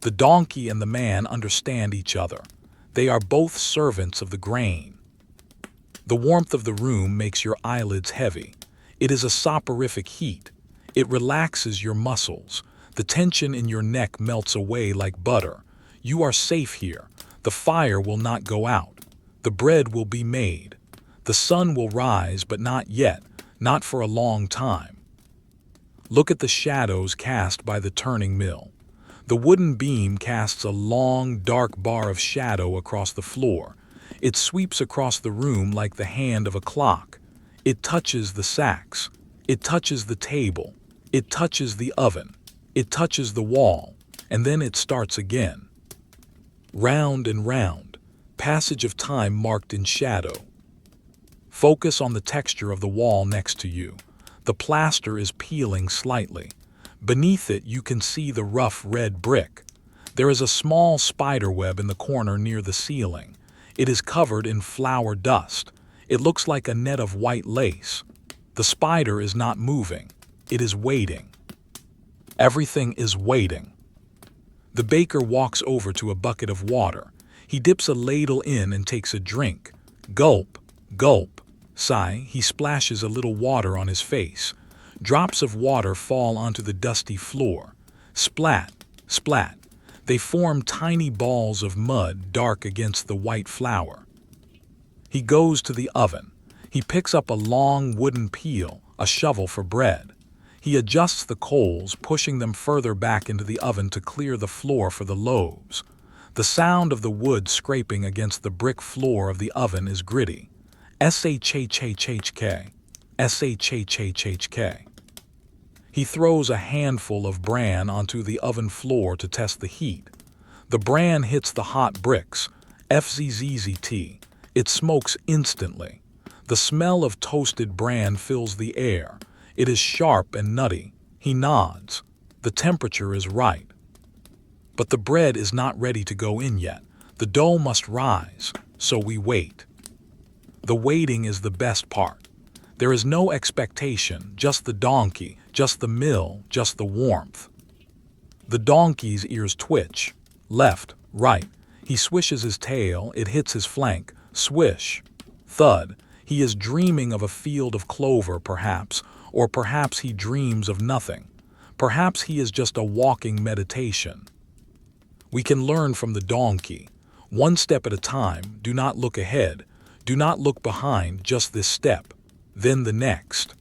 The donkey and the man understand each other. They are both servants of the grain. The warmth of the room makes your eyelids heavy. It is a soporific heat. It relaxes your muscles. The tension in your neck melts away like butter. You are safe here. The fire will not go out. The bread will be made. The sun will rise, but not yet, not for a long time. Look at the shadows cast by the turning mill. The wooden beam casts a long, dark bar of shadow across the floor. It sweeps across the room like the hand of a clock. It touches the sacks. It touches the table. It touches the oven. It touches the wall. And then it starts again. Round and round. Passage of time marked in shadow. Focus on the texture of the wall next to you. The plaster is peeling slightly. Beneath it, you can see the rough red brick. There is a small spider web in the corner near the ceiling. It is covered in flour dust. It looks like a net of white lace. The spider is not moving. It is waiting. Everything is waiting. The baker walks over to a bucket of water. He dips a ladle in and takes a drink. Gulp, gulp. Sigh, he splashes a little water on his face. Drops of water fall onto the dusty floor. Splat, splat. They form tiny balls of mud dark against the white flour. He goes to the oven. He picks up a long wooden peel, a shovel for bread. He adjusts the coals, pushing them further back into the oven to clear the floor for the loaves. The sound of the wood scraping against the brick floor of the oven is gritty. Shhhk. SHHHHK. He throws a handful of bran onto the oven floor to test the heat. The bran hits the hot bricks, FZZZT. It smokes instantly. The smell of toasted bran fills the air. It is sharp and nutty. He nods. The temperature is right. But the bread is not ready to go in yet. The dough must rise, so we wait. The waiting is the best part. There is no expectation, just the donkey, just the mill, just the warmth. The donkey's ears twitch. Left, right. He swishes his tail, it hits his flank. Swish. Thud. He is dreaming of a field of clover, perhaps, or perhaps he dreams of nothing. Perhaps he is just a walking meditation. We can learn from the donkey. One step at a time, do not look ahead. Do not look behind, just this step. Then the next.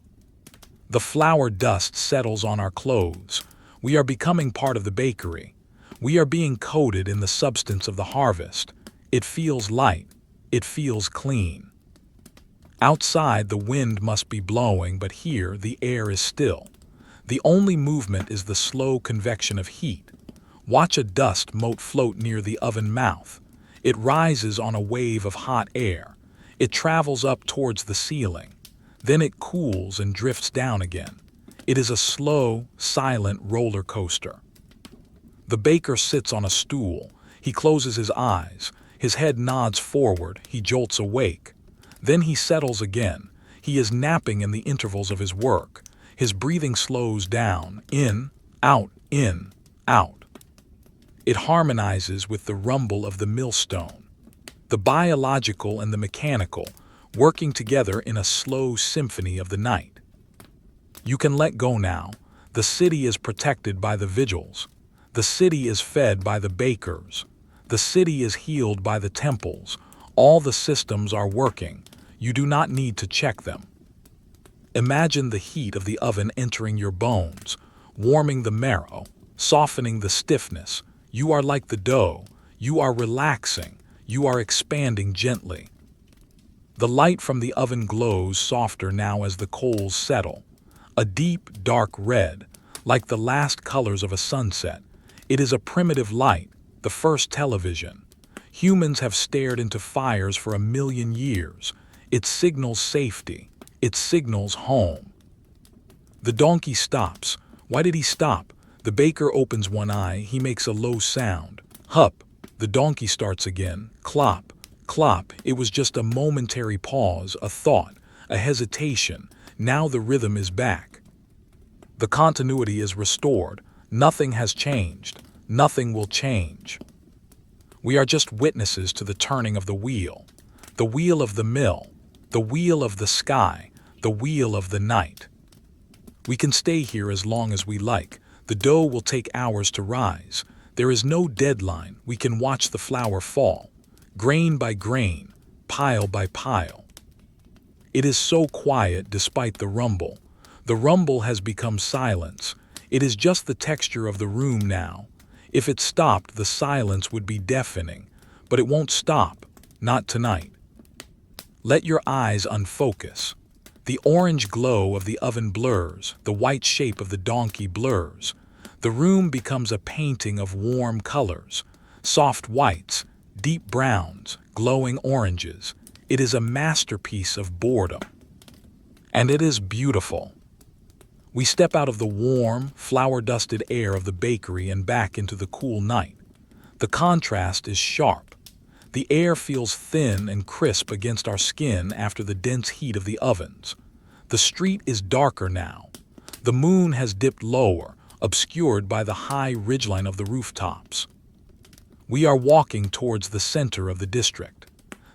The flour dust settles on our clothes. We are becoming part of the bakery. We are being coated in the substance of the harvest. It feels light. It feels clean. Outside, the wind must be blowing, but here the air is still. The only movement is the slow convection of heat. Watch a dust mote float near the oven mouth. It rises on a wave of hot air. It travels up towards the ceiling. Then it cools and drifts down again. It is a slow, silent roller coaster. The baker sits on a stool. He closes his eyes. His head nods forward. He jolts awake. Then he settles again. He is napping in the intervals of his work. His breathing slows down. In, out, in, out. It harmonizes with the rumble of the millstone. The biological and the mechanical, working together in a slow symphony of the night. You can let go now. The city is protected by the vigils. The city is fed by the bakers. The city is healed by the temples. All the systems are working. You do not need to check them. Imagine the heat of the oven entering your bones, warming the marrow, softening the stiffness. You are like the dough. You are relaxing. You are expanding gently. The light from the oven glows softer now as the coals settle. A deep, dark red, like the last colors of a sunset. It is a primitive light, the first television. Humans have stared into fires for 1,000,000 years. It signals safety. It signals home. The donkey stops. Why did he stop? The baker opens one eye. He makes a low sound. Hup. The donkey starts again. Clop. Clop. It was just a momentary pause, a thought, a hesitation. Now the rhythm is back. The continuity is restored. Nothing has changed. Nothing will change. We are just witnesses to the turning of the wheel of the mill, the wheel of the sky, the wheel of the night. We can stay here as long as we like. The dough will take hours to rise. There is no deadline. We can watch the flour fall, grain by grain, pile by pile. It is so quiet despite the rumble. The rumble has become silence. It is just the texture of the room now. If it stopped, the silence would be deafening. But it won't stop. Not tonight. Let your eyes unfocus. The orange glow of the oven blurs. The white shape of the donkey blurs. The room becomes a painting of warm colors. Soft whites, deep browns, glowing oranges. It is a masterpiece of boredom. And it is beautiful. We step out of the warm, flour-dusted air of the bakery and back into the cool night. The contrast is sharp. The air feels thin and crisp against our skin after the dense heat of the ovens. The street is darker now. The moon has dipped lower, obscured by the high ridgeline of the rooftops. We are walking towards the center of the district.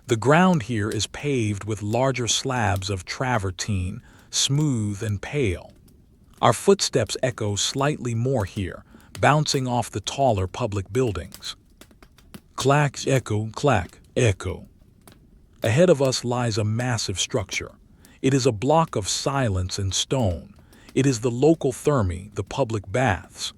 The ground here is paved with larger slabs of travertine, smooth and pale. Our footsteps echo slightly more here, bouncing off the taller public buildings. Clack, echo, clack, echo. Ahead of us lies a massive structure. It is a block of silence and stone. It is the local Thermae, the public baths.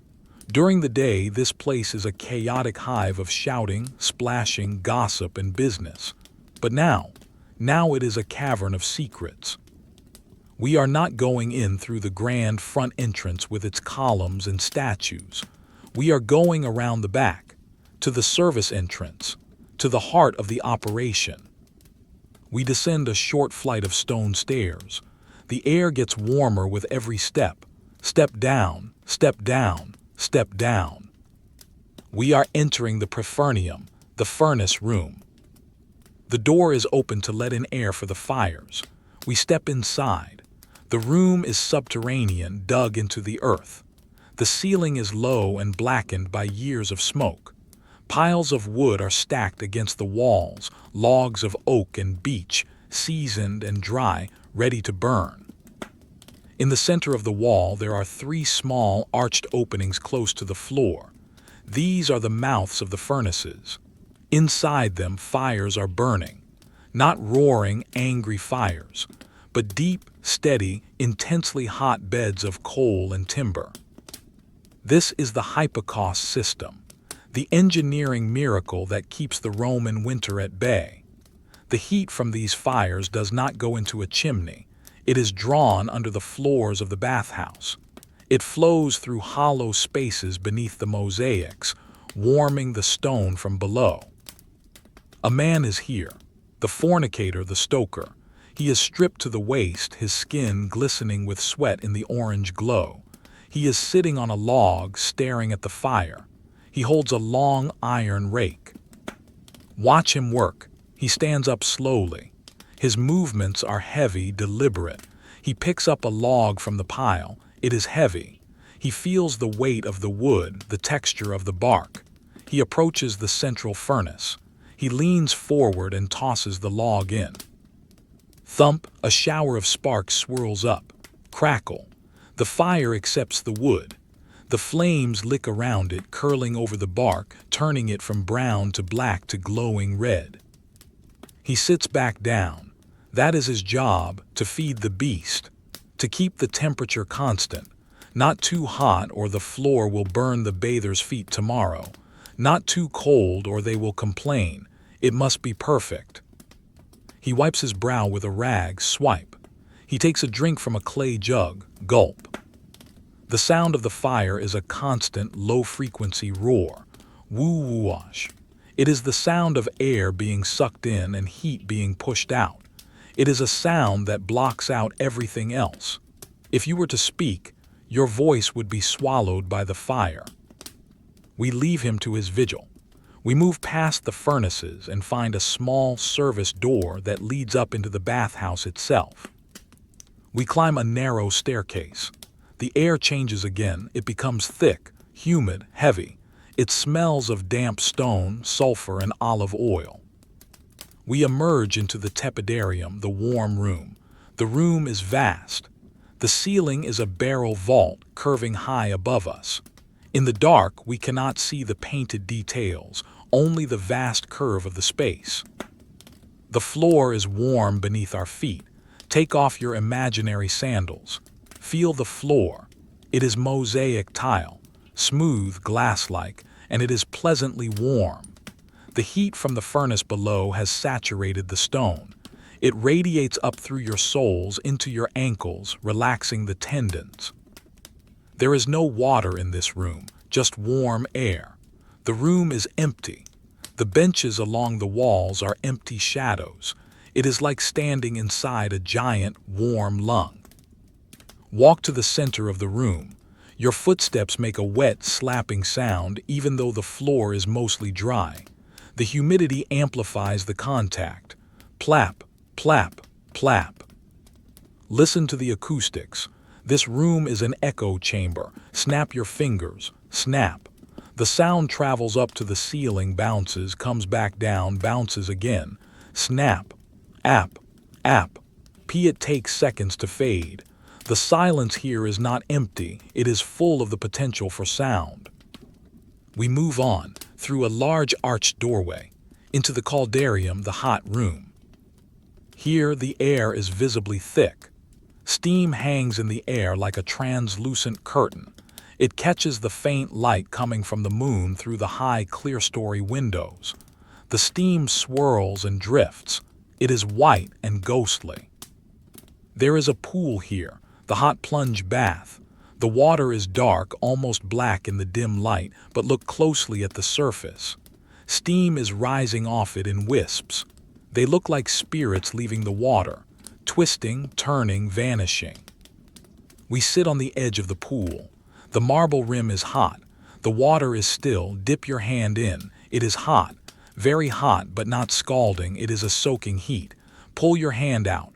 During the day, this place is a chaotic hive of shouting, splashing, gossip, and business. But now it is a cavern of secrets. We are not going in through the grand front entrance with its columns and statues. We are going around the back, to the service entrance, to the heart of the operation. We descend a short flight of stone stairs. The air gets warmer with every step. Step down, step down, step down. We are entering the Prefurnium, the furnace room. The door is open to let in air for the fires. We step inside. The room is subterranean, dug into the earth. The ceiling is low and blackened by years of smoke. Piles of wood are stacked against the walls, logs of oak and beech, seasoned and dry, ready to burn. In the center of the wall there are 3 small arched openings close to the floor. These are the mouths of the furnaces. Inside them fires are burning. Not roaring, angry fires, but deep, steady, intensely hot beds of coal and timber. This is the hypocaust system, the engineering miracle that keeps the Roman winter at bay. The heat from these fires does not go into a chimney. It is drawn under the floors of the bathhouse. It flows through hollow spaces beneath the mosaics, warming the stone from below. A man is here, the fornicator, the stoker. He is stripped to the waist, his skin glistening with sweat in the orange glow. He is sitting on a log, staring at the fire. He holds a long iron rake. Watch him work. He stands up slowly. His movements are heavy, deliberate. He picks up a log from the pile. It is heavy. He feels the weight of the wood, the texture of the bark. He approaches the central furnace. He leans forward and tosses the log in. Thump, a shower of sparks swirls up. Crackle. The fire accepts the wood. The flames lick around it, curling over the bark, turning it from brown to black to glowing red. He sits back down. That is his job, to feed the beast, to keep the temperature constant. Not too hot or the floor will burn the bathers' feet tomorrow. Not too cold or they will complain. It must be perfect. He wipes his brow with a rag, swipe. He takes a drink from a clay jug, gulp. The sound of the fire is a constant, low-frequency roar. Woo-woosh. It is the sound of air being sucked in and heat being pushed out. It is a sound that blocks out everything else. If you were to speak, your voice would be swallowed by the fire. We leave him to his vigil. We move past the furnaces and find a small service door that leads up into the bathhouse itself. We climb a narrow staircase. The air changes again. It becomes thick, humid, heavy. It smells of damp stone, sulfur, and olive oil. We emerge into the tepidarium, the warm room. The room is vast. The ceiling is a barrel vault curving high above us. In the dark, we cannot see the painted details, only the vast curve of the space. The floor is warm beneath our feet. Take off your imaginary sandals. Feel the floor. It is mosaic tile, smooth, glass-like, and it is pleasantly warm. The heat from the furnace below has saturated the stone. It radiates up through your soles into your ankles, relaxing the tendons. There is no water in this room, just warm air. The room is empty. The benches along the walls are empty shadows. It is like standing inside a giant, warm lung. Walk to the center of the room. Your footsteps make a wet, slapping sound even though the floor is mostly dry. The humidity amplifies the contact. Plap, plap, plap. Listen to the acoustics. This room is an echo chamber. Snap your fingers. Snap. The sound travels up to the ceiling, bounces, comes back down, bounces again. Snap. App. App. It takes seconds to fade. The silence here is not empty. It is full of the potential for sound. We move on, through a large arched doorway, into the caldarium, the hot room. Here the air is visibly thick. Steam hangs in the air like a translucent curtain. It catches the faint light coming from the moon through the high clerestory windows. The steam swirls and drifts. It is white and ghostly. There is a pool here, the hot plunge bath. The water is dark, almost black in the dim light, but look closely at the surface. Steam is rising off it in wisps. They look like spirits leaving the water, twisting, turning, vanishing. We sit on the edge of the pool. The marble rim is hot. The water is still. Dip your hand in. It is hot. Very hot, but not scalding. It is a soaking heat. Pull your hand out.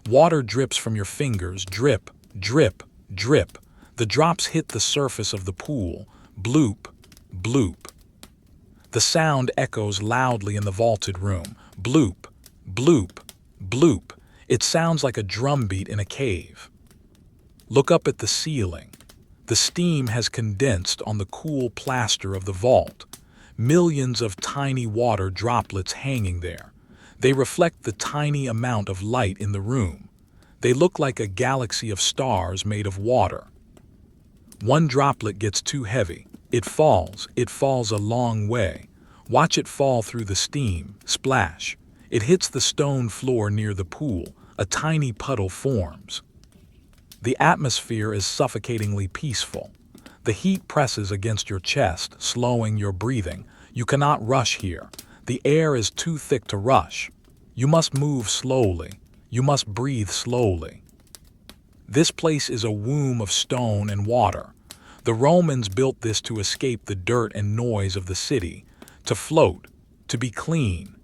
Water drips from your fingers. Drip, drip, drip. The drops hit the surface of the pool. Bloop, bloop. The sound echoes loudly in the vaulted room. Bloop, bloop, bloop. It sounds like a drumbeat in a cave. Look up at the ceiling. The steam has condensed on the cool plaster of the vault. Millions of tiny water droplets hanging there. They reflect the tiny amount of light in the room. They look like a galaxy of stars made of water. One droplet gets too heavy. It falls a long way. Watch it fall through the steam, splash. It hits the stone floor near the pool. A tiny puddle forms. The atmosphere is suffocatingly peaceful. The heat presses against your chest, slowing your breathing. You cannot rush here. The air is too thick to rush. You must move slowly. You must breathe slowly. This place is a womb of stone and water. The Romans built this to escape the dirt and noise of the city, to float, to be clean.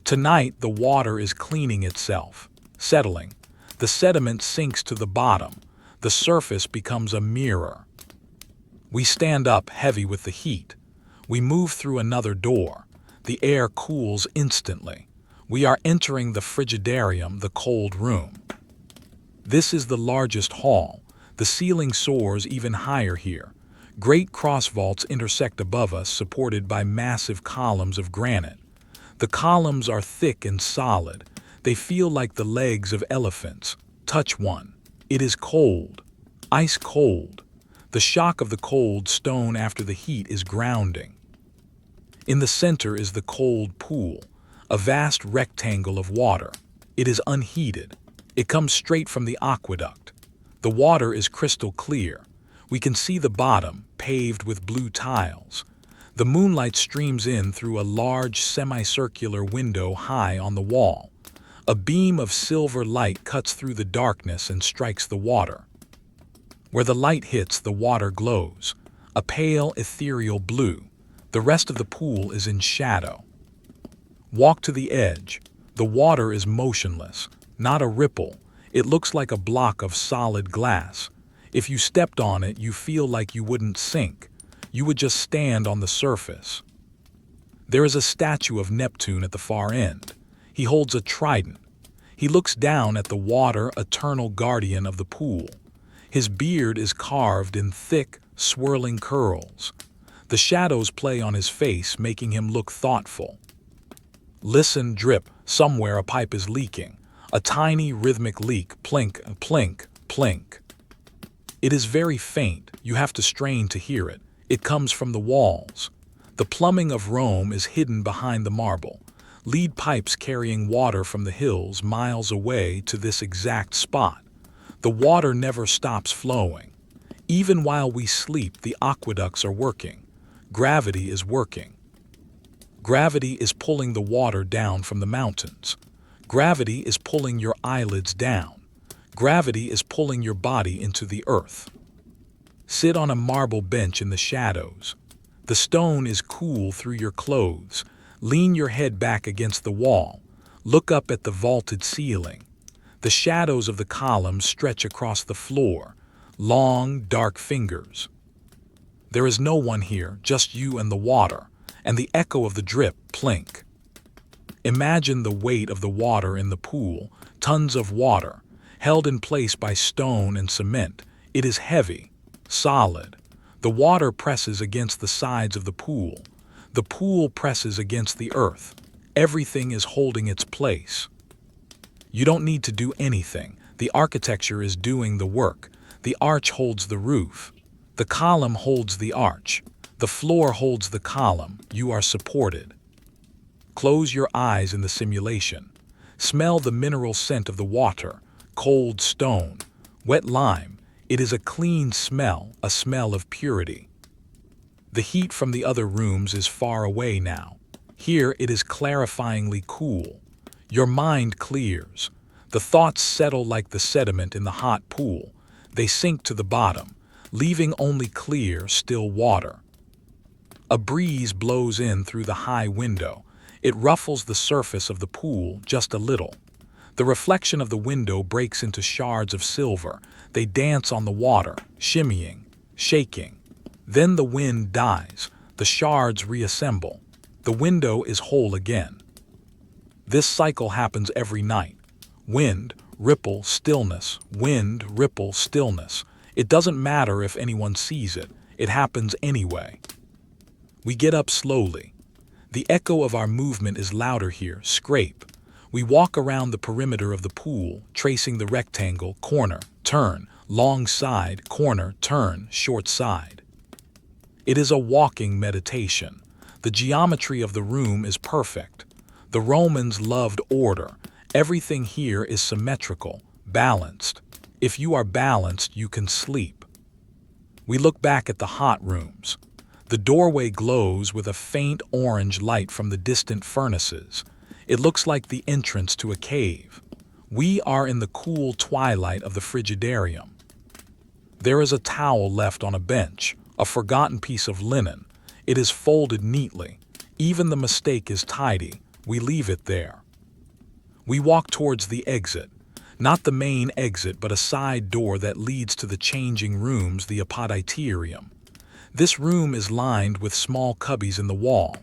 Tonight the water is cleaning itself, settling. The sediment sinks to the bottom. The surface becomes a mirror. We stand up, heavy with the heat. We move through another door. The air cools instantly. We are entering the frigidarium, the cold room. This is the largest hall. The ceiling soars even higher here. Great cross vaults intersect above us, supported by massive columns of granite. The columns are thick and solid. They feel like the legs of elephants. Touch one. It is cold. Ice cold. The shock of the cold stone after the heat is grounding. In the center is the cold pool, a vast rectangle of water. It is unheated. It comes straight from the aqueduct. The water is crystal clear. We can see the bottom, paved with blue tiles. The moonlight streams in through a large semicircular window high on the wall. A beam of silver light cuts through the darkness and strikes the water. Where the light hits, the water glows, a pale, ethereal blue. The rest of the pool is in shadow. Walk to the edge. The water is motionless, not a ripple. It looks like a block of solid glass. If you stepped on it, you feel like you wouldn't sink. You would just stand on the surface. There is a statue of Neptune at the far end. He holds a trident. He looks down at the water, eternal guardian of the pool. His beard is carved in thick, swirling curls. The shadows play on his face, making him look thoughtful. Listen, drip. Somewhere a pipe is leaking. A tiny rhythmic leak, plink, plink, plink. It is very faint. You have to strain to hear it. It comes from the walls. The plumbing of Rome is hidden behind the marble. Lead pipes carrying water from the hills miles away to this exact spot. The water never stops flowing. Even while we sleep, the aqueducts are working. Gravity is working. Gravity is pulling the water down from the mountains. Gravity is pulling your eyelids down. Gravity is pulling your body into the earth. Sit on a marble bench in the shadows. The stone is cool through your clothes. Lean your head back against the wall. Look up at the vaulted ceiling. The shadows of the columns stretch across the floor, long, dark fingers. There is no one here, just you and the water, and the echo of the drip, plink. Imagine the weight of the water in the pool, tons of water, held in place by stone and cement. It is heavy, solid. The water presses against the sides of the pool. The pool presses against the earth. Everything is holding its place. You don't need to do anything. The architecture is doing the work. The arch holds the roof. The column holds the arch. The floor holds the column. You are supported. Close your eyes in the simulation. Smell the mineral scent of the water. cold stone, wet lime. It is a clean smell, a smell of purity. The heat from the other rooms is far away now. Here it is clarifyingly cool. Your mind clears. The thoughts settle like the sediment in the hot pool. They sink to the bottom, leaving only clear, still water. A breeze blows in through the high window. It ruffles the surface of the pool just a little. The reflection of the window breaks into shards of silver. They dance on the water, shimmying, shaking. Then the wind dies. The shards reassemble. The window is whole again. This cycle happens every night. Wind, ripple, stillness. Wind, ripple, stillness. It doesn't matter if anyone sees it. It happens anyway. We get up slowly. The echo of our movement is louder here. Scrape. We walk around the perimeter of the pool, tracing the rectangle, corner, turn, long side, corner, turn, short side. It is a walking meditation. The geometry of the room is perfect. The Romans loved order. Everything here is symmetrical, balanced. If you are balanced, you can sleep. We look back at the hot rooms. The doorway glows with a faint orange light from the distant furnaces. It looks like the entrance to a cave. We are in the cool twilight of the frigidarium. There is a towel left on a bench, a forgotten piece of linen. It is folded neatly. Even the mistake is tidy. We leave it there. We walk towards the exit. Not the main exit, but a side door that leads to the changing rooms, the apoditerium. This room is lined with small cubbies in the wall,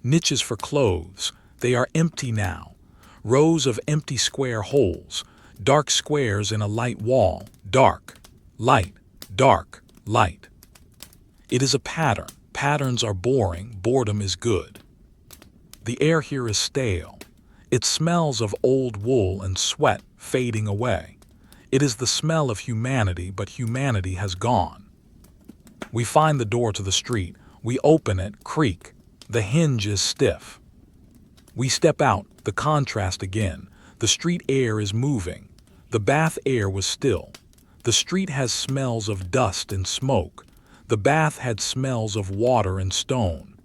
niches for clothes. They are empty now. Rows of empty square holes, dark squares in a light wall. Dark, light, dark, light. It is a pattern. Patterns are boring. Boredom is good. The air here is stale. It smells of old wool and sweat fading away. It is the smell of humanity, but humanity has gone. We find the door to the street. We open it, creak. The hinge is stiff. We step out, the contrast again. The street air is moving. The bath air was still. The street has smells of dust and smoke. The bath had smells of water and stone.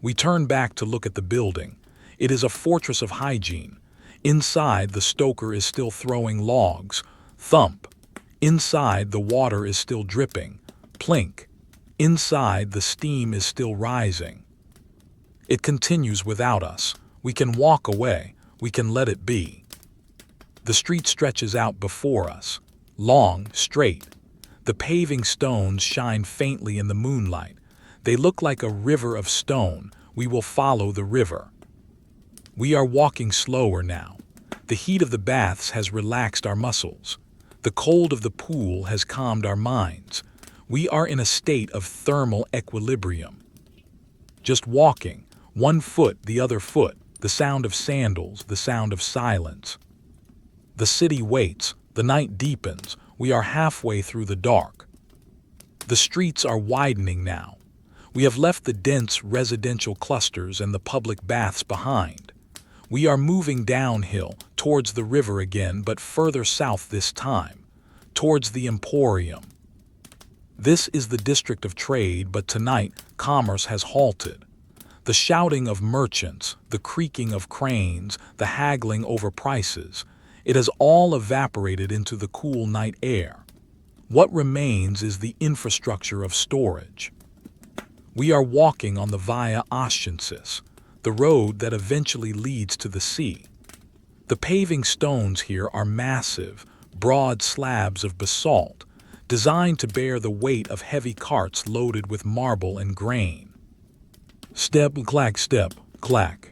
We turn back to look at the building. It is a fortress of hygiene. Inside, the stoker is still throwing logs. Thump. Inside, the water is still dripping. Plink. Inside, the steam is still rising. It continues without us. We can walk away. We can let it be. The street stretches out before us. Long, straight. The paving stones shine faintly in the moonlight. They look like a river of stone. We will follow the river. We are walking slower now. The heat of the baths has relaxed our muscles. The cold of the pool has calmed our minds. We are in a state of thermal equilibrium. Just walking, one foot, the other foot, the sound of sandals, the sound of silence. The city waits, the night deepens, we are halfway through the dark. The streets are widening now. We have left the dense residential clusters and the public baths behind. We are moving downhill, towards the river again, but further south this time, towards the Emporium. This is the district of trade, but tonight commerce has halted. The shouting of merchants, the creaking of cranes, the haggling over prices, it has all evaporated into the cool night air. What remains is the infrastructure of storage. We are walking on the Via Ascensis, the road that eventually leads to the sea. The paving stones here are massive, broad slabs of basalt, designed to bear the weight of heavy carts loaded with marble and grain. Step, clack.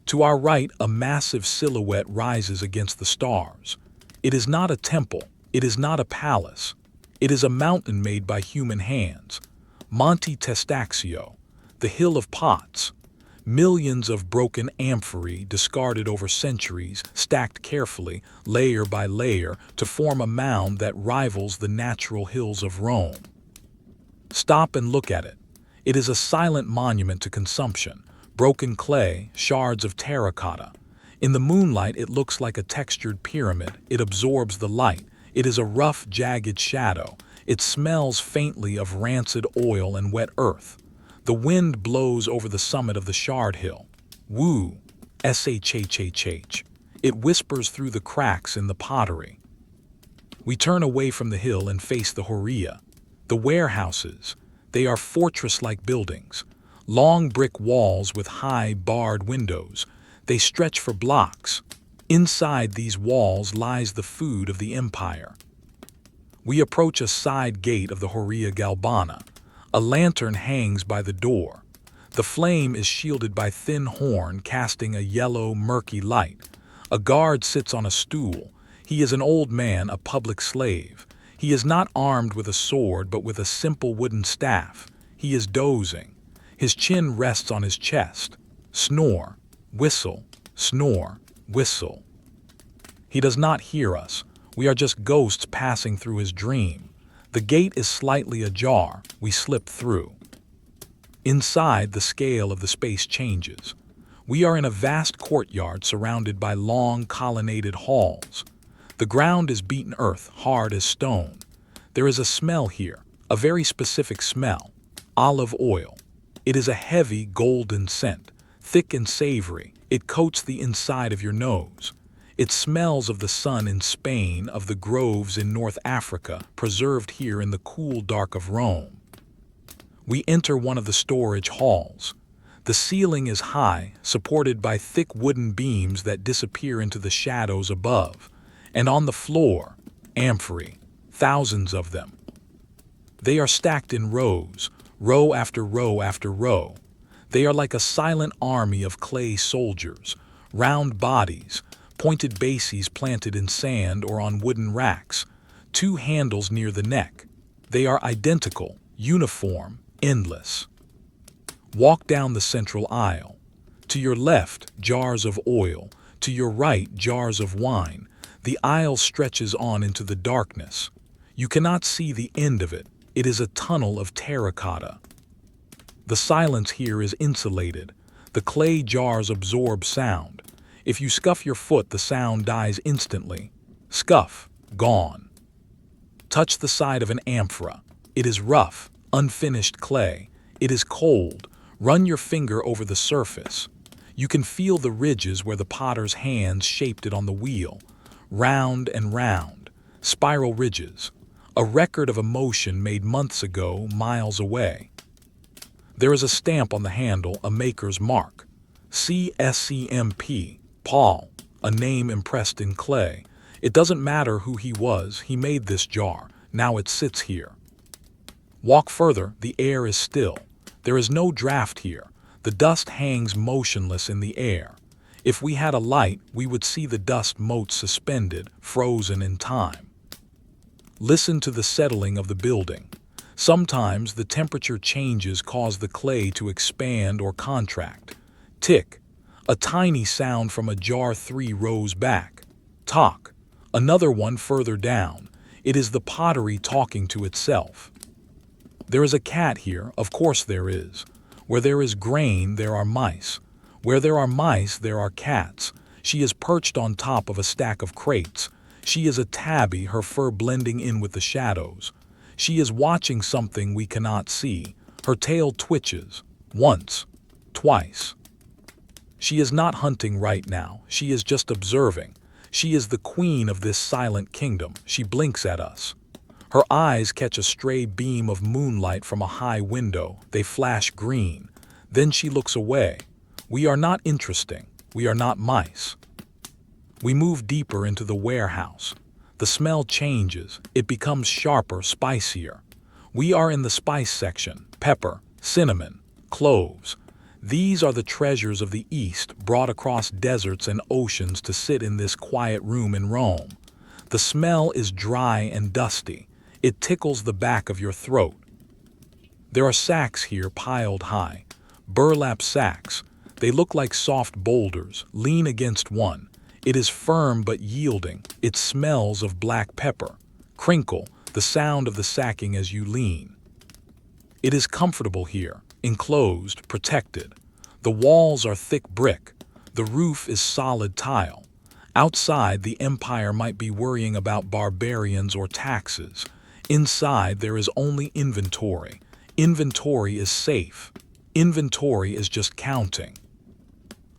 To our right, a massive silhouette rises against the stars. It is not a temple. It is not a palace. It is a mountain made by human hands. Monte Testaccio, the Hill of Pots. Millions of broken amphorae discarded over centuries, stacked carefully, layer by layer, to form a mound that rivals the natural hills of Rome. Stop and look at it. It is a silent monument to consumption. Broken clay, shards of terracotta. In the moonlight, it looks like a textured pyramid. It absorbs the light. It is a rough, jagged shadow. It smells faintly of rancid oil and wet earth. The wind blows over the summit of the shard hill. Woo! Shhhh. It whispers through the cracks in the pottery. We turn away from the hill and face the Horia. The warehouses. They are fortress-like buildings. Long brick walls with high, barred windows. They stretch for blocks. Inside these walls lies the food of the empire. We approach a side gate of the Horia Galbana. A lantern hangs by the door. The flame is shielded by thin horn casting a yellow, murky light. A guard sits on a stool. He is an old man, a public slave. He is not armed with a sword but with a simple wooden staff. He is dozing. His chin rests on his chest. Snore, whistle, snore, whistle. He does not hear us. We are just ghosts passing through his dream. The gate is slightly ajar. We slip through. Inside, the scale of the space changes. We are in a vast courtyard surrounded by long, colonnaded halls. The ground is beaten earth, hard as stone. There is a smell here, a very specific smell. Olive oil. It is a heavy, golden scent, thick and savory. It coats the inside of your nose. It smells of the sun in Spain, of the groves in North Africa, preserved here in the cool dark of Rome. We enter one of the storage halls. The ceiling is high, supported by thick wooden beams that disappear into the shadows above. And on the floor, amphorae, thousands of them. They are stacked in rows, row after row after row. They are like a silent army of clay soldiers, round bodies, pointed bases planted in sand or on wooden racks, two handles near the neck. They are identical, uniform, endless. Walk down the central aisle. To your left, jars of oil. To your right, jars of wine. The aisle stretches on into the darkness. You cannot see the end of it. It is a tunnel of terracotta. The silence here is insulated. The clay jars absorb sound. If you scuff your foot, the sound dies instantly. Scuff, gone. Touch the side of an amphora. It is rough, unfinished clay. It is cold. Run your finger over the surface. You can feel the ridges where the potter's hands shaped it on the wheel. Round and round, spiral ridges. A record of emotion made months ago, miles away. There is a stamp on the handle, a maker's mark. CSCMP. Paul, a name impressed in clay. It doesn't matter who he was, he made this jar. Now it sits here. Walk further, the air is still. There is no draft here. The dust hangs motionless in the air. If we had a light, we would see the dust motes suspended, frozen in time. Listen to the settling of the building. Sometimes the temperature changes cause the clay to expand or contract. Tick. A tiny sound from a jar 3 rows back. Talk. Another one further down. It is the pottery talking to itself. There is a cat here, of course there is. Where there is grain, there are mice. Where there are mice, there are cats. She is perched on top of a stack of crates. She is a tabby, her fur blending in with the shadows. She is watching something we cannot see. Her tail twitches. Once. Twice. She is not hunting right now. She is just observing. She is the queen of this silent kingdom. She blinks at us. Her eyes catch a stray beam of moonlight from a high window. They flash green. Then she looks away. We are not interesting. We are not mice. We move deeper into the warehouse. The smell changes. It becomes sharper, spicier. We are in the spice section. Pepper, cinnamon, cloves. These are the treasures of the East brought across deserts and oceans to sit in this quiet room in Rome. The smell is dry and dusty. It tickles the back of your throat. There are sacks here piled high. Burlap sacks. They look like soft boulders. Lean against one. It is firm but yielding. It smells of black pepper. Crinkle, the sound of the sacking as you lean. It is comfortable here, enclosed, protected. The walls are thick brick. The roof is solid tile. Outside, the empire might be worrying about barbarians or taxes. Inside, there is only inventory. Inventory is safe. Inventory is just counting.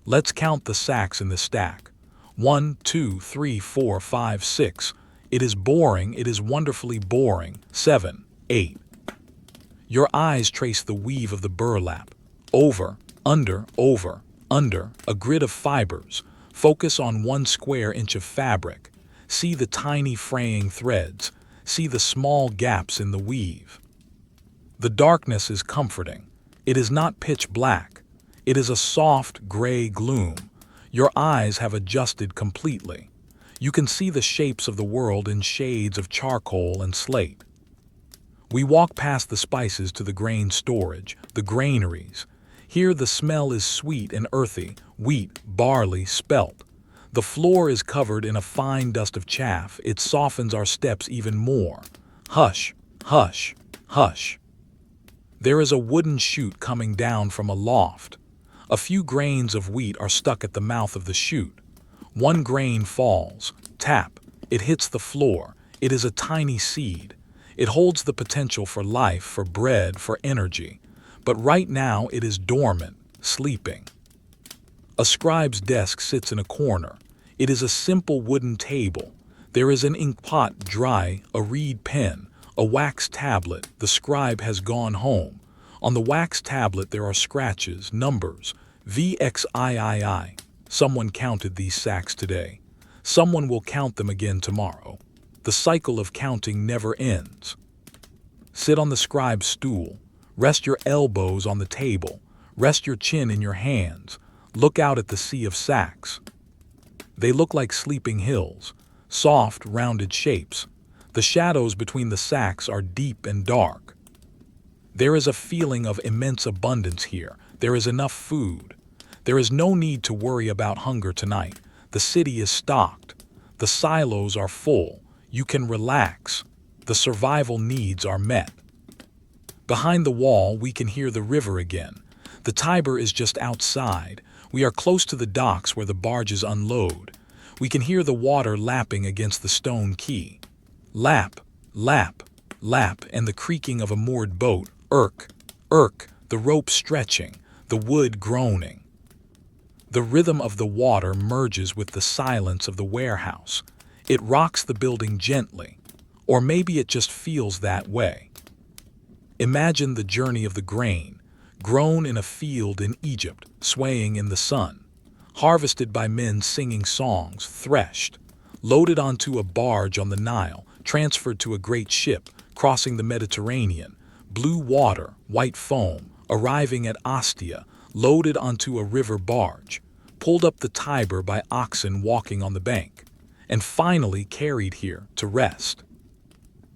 Let's count the sacks in the stack. 1, 2, 3, 4, 5, 6. It is boring, it is wonderfully boring. 7, 8. Your eyes trace the weave of the burlap. Over, under, a grid of fibers. Focus on 1 square inch of fabric. See the tiny fraying threads. See the small gaps in the weave. The darkness is comforting. It is not pitch black. It is a soft, gray gloom. Your eyes have adjusted completely. You can see the shapes of the world in shades of charcoal and slate. We walk past the spices to the grain storage, the granaries. Here the smell is sweet and earthy, wheat, barley, spelt. The floor is covered in a fine dust of chaff. It softens our steps even more. Hush, hush, hush. There is a wooden chute coming down from a loft. A few grains of wheat are stuck at the mouth of the chute. 1 grain falls. Tap. It hits the floor. It is a tiny seed. It holds the potential for life, for bread, for energy. But right now it is dormant, sleeping. A scribe's desk sits in a corner. It is a simple wooden table. There is an ink pot dry, a reed pen, a wax tablet. The scribe has gone home. On the wax tablet there are scratches, numbers, VXIII. Someone counted these sacks today. Someone will count them again tomorrow. The cycle of counting never ends. Sit on the scribe's stool. Rest your elbows on the table. Rest your chin in your hands. Look out at the sea of sacks. They look like sleeping hills, soft, rounded shapes. The shadows between the sacks are deep and dark. There is a feeling of immense abundance here. There is enough food. There is no need to worry about hunger tonight. The city is stocked. The silos are full. You can relax. The survival needs are met. Behind the wall, we can hear the river again. The Tiber is just outside. We are close to the docks where the barges unload. We can hear the water lapping against the stone quay. Lap, lap, lap, and the creaking of a moored boat. Irk, irk, the rope stretching, the wood groaning. The rhythm of the water merges with the silence of the warehouse. It rocks the building gently, or maybe it just feels that way. Imagine the journey of the grain, grown in a field in Egypt, swaying in the sun, harvested by men singing songs, threshed, loaded onto a barge on the Nile, transferred to a great ship, crossing the Mediterranean, blue water, white foam, arriving at Ostia, loaded onto a river barge, pulled up the Tiber by oxen walking on the bank, and finally carried here to rest.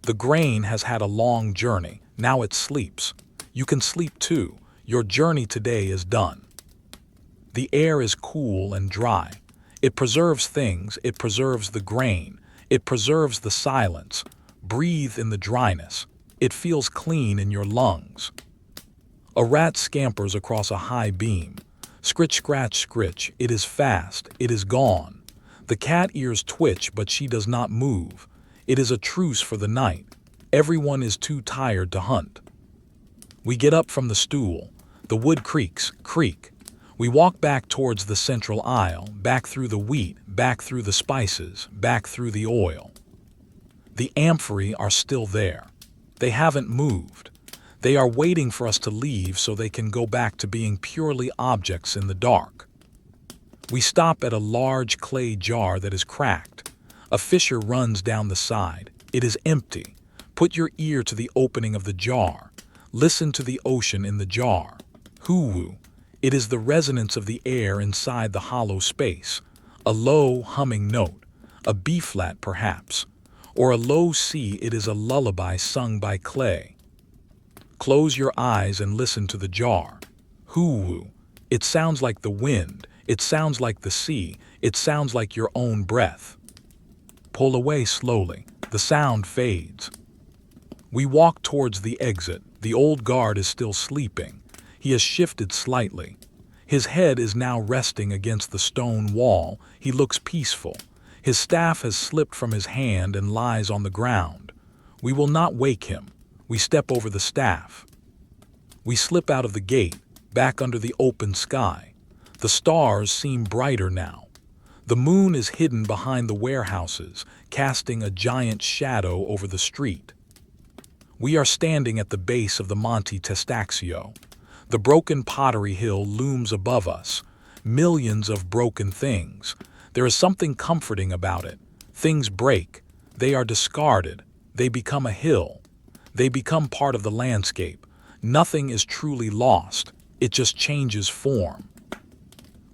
The grain has had a long journey, now it sleeps. You can sleep too. Your journey today is done. The air is cool and dry. It preserves things, it preserves the grain, it preserves the silence. Breathe in the dryness. It feels clean in your lungs. A rat scampers across a high beam. Scritch, scratch, scritch. It is fast. It is gone. The cat ears twitch, but she does not move. It is a truce for the night. Everyone is too tired to hunt. We get up from the stool. The wood creaks, creak. We walk back towards the central aisle, back through the wheat, back through the spices, back through the oil. The amphorae are still there. They haven't moved. They are waiting for us to leave so they can go back to being purely objects in the dark. We stop at a large clay jar that is cracked. A fissure runs down the side. It is empty. Put your ear to the opening of the jar. Listen to the ocean in the jar. Hoo-woo. It is the resonance of the air inside the hollow space. A low, humming note. A B-flat, perhaps. Or a low C. It is a lullaby sung by clay. Close your eyes and listen to the jar. Hoo-woo. It sounds like the wind. It sounds like the sea. It sounds like your own breath. Pull away slowly. The sound fades. We walk towards the exit. The old guard is still sleeping. He has shifted slightly. His head is now resting against the stone wall. He looks peaceful. His staff has slipped from his hand and lies on the ground. We will not wake him. We step over the staff. We slip out of the gate, back under the open sky. The stars seem brighter now. The moon is hidden behind the warehouses, casting a giant shadow over the street. We are standing at the base of the Monte Testaccio. The broken pottery hill looms above us. Millions of broken things. There is something comforting about it. Things break. They are discarded. They become a hill. They become part of the landscape. Nothing is truly lost. It just changes form.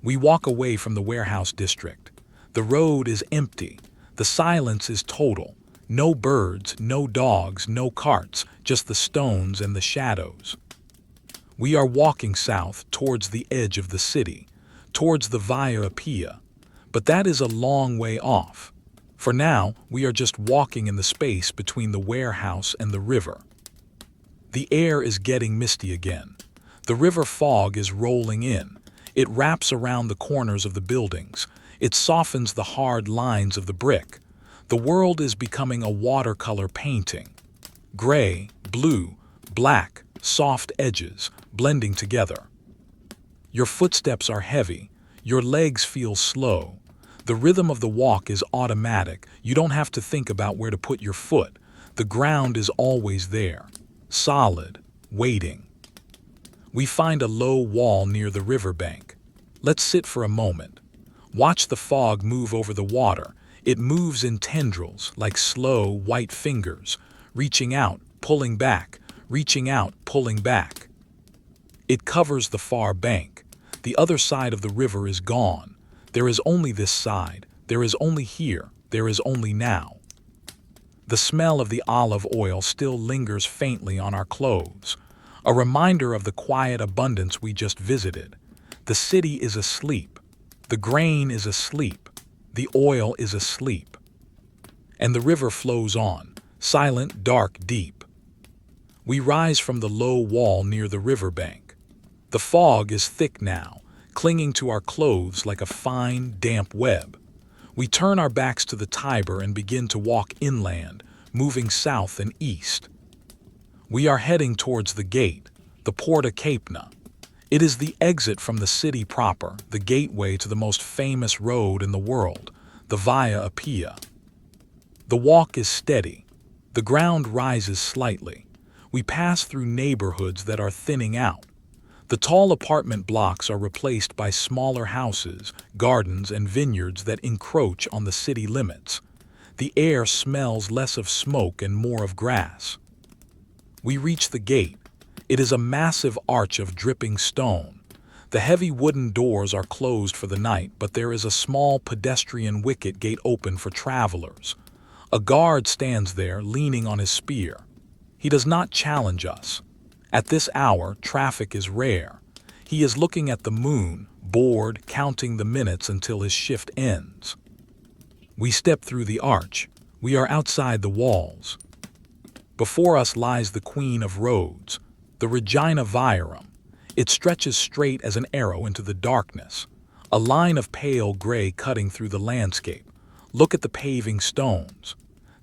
We walk away from the warehouse district. The road is empty. The silence is total. No birds, no dogs, no carts, just the stones and the shadows. We are walking south towards the edge of the city, towards the Via Appia, but that is a long way off. For now, we are just walking in the space between the warehouse and the river. The air is getting misty again. The river fog is rolling in. It wraps around the corners of the buildings. It softens the hard lines of the brick. The world is becoming a watercolor painting. Gray, blue, black, soft edges, blending together. Your footsteps are heavy. Your legs feel slow. The rhythm of the walk is automatic. You don't have to think about where to put your foot. The ground is always there, solid, waiting. We find a low wall near the riverbank. Let's sit for a moment. Watch the fog move over the water. It moves in tendrils, like slow, white fingers, reaching out, pulling back, reaching out, pulling back. It covers the far bank. The other side of the river is gone. There is only this side. There is only here. There is only now. The smell of the olive oil still lingers faintly on our clothes, a reminder of the quiet abundance we just visited. The city is asleep. The grain is asleep. The oil is asleep. And the river flows on, silent, dark, deep. We rise from the low wall near the riverbank. The fog is thick now, clinging to our clothes like a fine, damp web. We turn our backs to the Tiber and begin to walk inland, moving south and east. We are heading towards the gate, the Porta Capena. It is the exit from the city proper, the gateway to the most famous road in the world, the Via Appia. The walk is steady. The ground rises slightly. We pass through neighborhoods that are thinning out. The tall apartment blocks are replaced by smaller houses, gardens, and vineyards that encroach on the city limits. The air smells less of smoke and more of grass. We reach the gate. It is a massive arch of dripping stone. The heavy wooden doors are closed for the night, but there is a small pedestrian wicket gate open for travelers. A guard stands there, leaning on his spear. He does not challenge us. At this hour, traffic is rare. He is looking at the moon, bored, counting the minutes until his shift ends. We step through the arch. We are outside the walls. Before us lies the Queen of Roads, the Regina Viarum. It stretches straight as an arrow into the darkness, a line of pale gray cutting through the landscape. Look at the paving stones.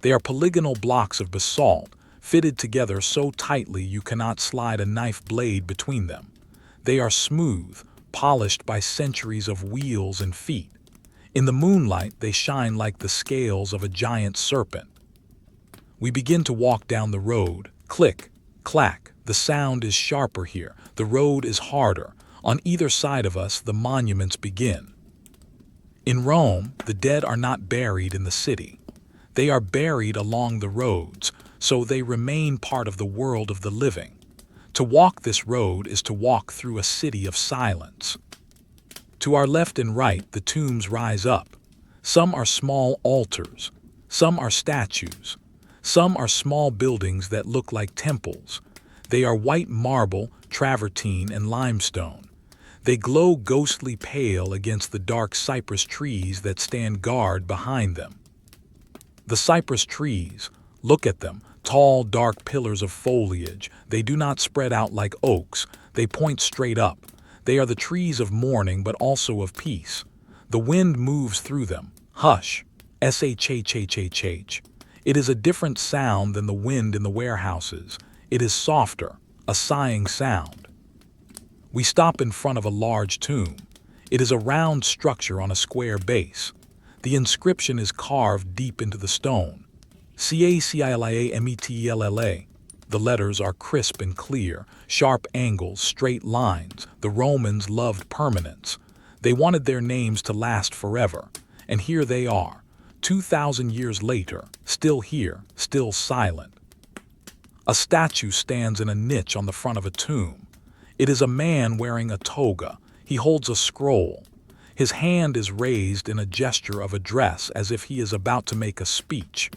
They are polygonal blocks of basalt, fitted together so tightly you cannot slide a knife blade between them. They are smooth, polished by centuries of wheels and feet. In the moonlight, they shine like the scales of a giant serpent. We begin to walk down the road. Click, clack. The sound is sharper here. The road is harder. On either side of us, the monuments begin. In Rome, the dead are not buried in the city. They are buried along the roads, so they remain part of the world of the living. To walk this road is to walk through a city of silence. To our left and right, the tombs rise up. Some are small altars. Some are statues. Some are small buildings that look like temples. They are white marble, travertine, and limestone. They glow ghostly pale against the dark cypress trees that stand guard behind them. The cypress trees, look at them, tall, dark pillars of foliage. They do not spread out like oaks. They point straight up. They are the trees of mourning but also of peace. The wind moves through them. Hush. Shhhhh. It is a different sound than the wind in the warehouses. It is softer, a sighing sound. We stop in front of a large tomb. It is a round structure on a square base. The inscription is carved deep into the stone. Cacilametella. The letters are crisp and clear, sharp angles, straight lines. The Romans loved permanence. They wanted their names to last forever. And here they are, 2,000 years later, still here, still silent. A statue stands in a niche on the front of a tomb. It is a man wearing a toga. He holds a scroll. His hand is raised in a gesture of address as if he is about to make a speech.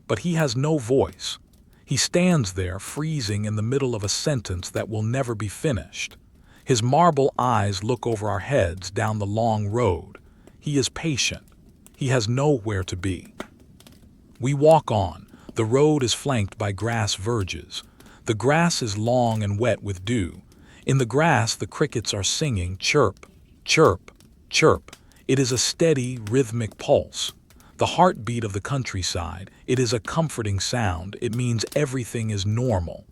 But he has no voice. He stands there, freezing in the middle of a sentence that will never be finished. His marble eyes look over our heads down the long road. He is patient. He has nowhere to be. We walk on. The road is flanked by grass verges. The grass is long and wet with dew. In the grass, the crickets are singing chirp, chirp, chirp. It is a steady, rhythmic pulse. The heartbeat of the countryside. It is a comforting sound. It means everything is normal.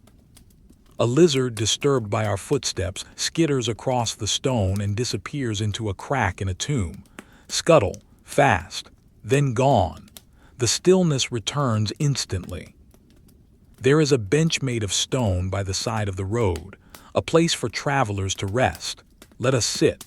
A lizard, disturbed by our footsteps, skitters across the stone and disappears into a crack in a tomb. Scuttle, fast, then gone. The stillness returns instantly. There is a bench made of stone by the side of the road, a place for travelers to rest. Let us sit.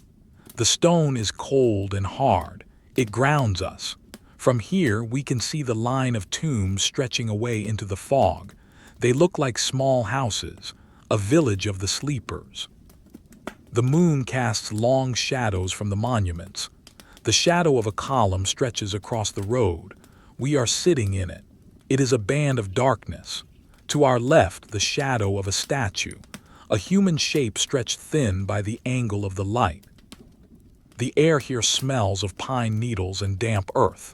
The stone is cold and hard. It grounds us. From here, we can see the line of tombs stretching away into the fog. They look like small houses, a village of the sleepers. The moon casts long shadows from the monuments. The shadow of a column stretches across the road. We are sitting in it. It is a band of darkness. To our left, the shadow of a statue, a human shape stretched thin by the angle of the light. The air here smells of pine needles and damp earth.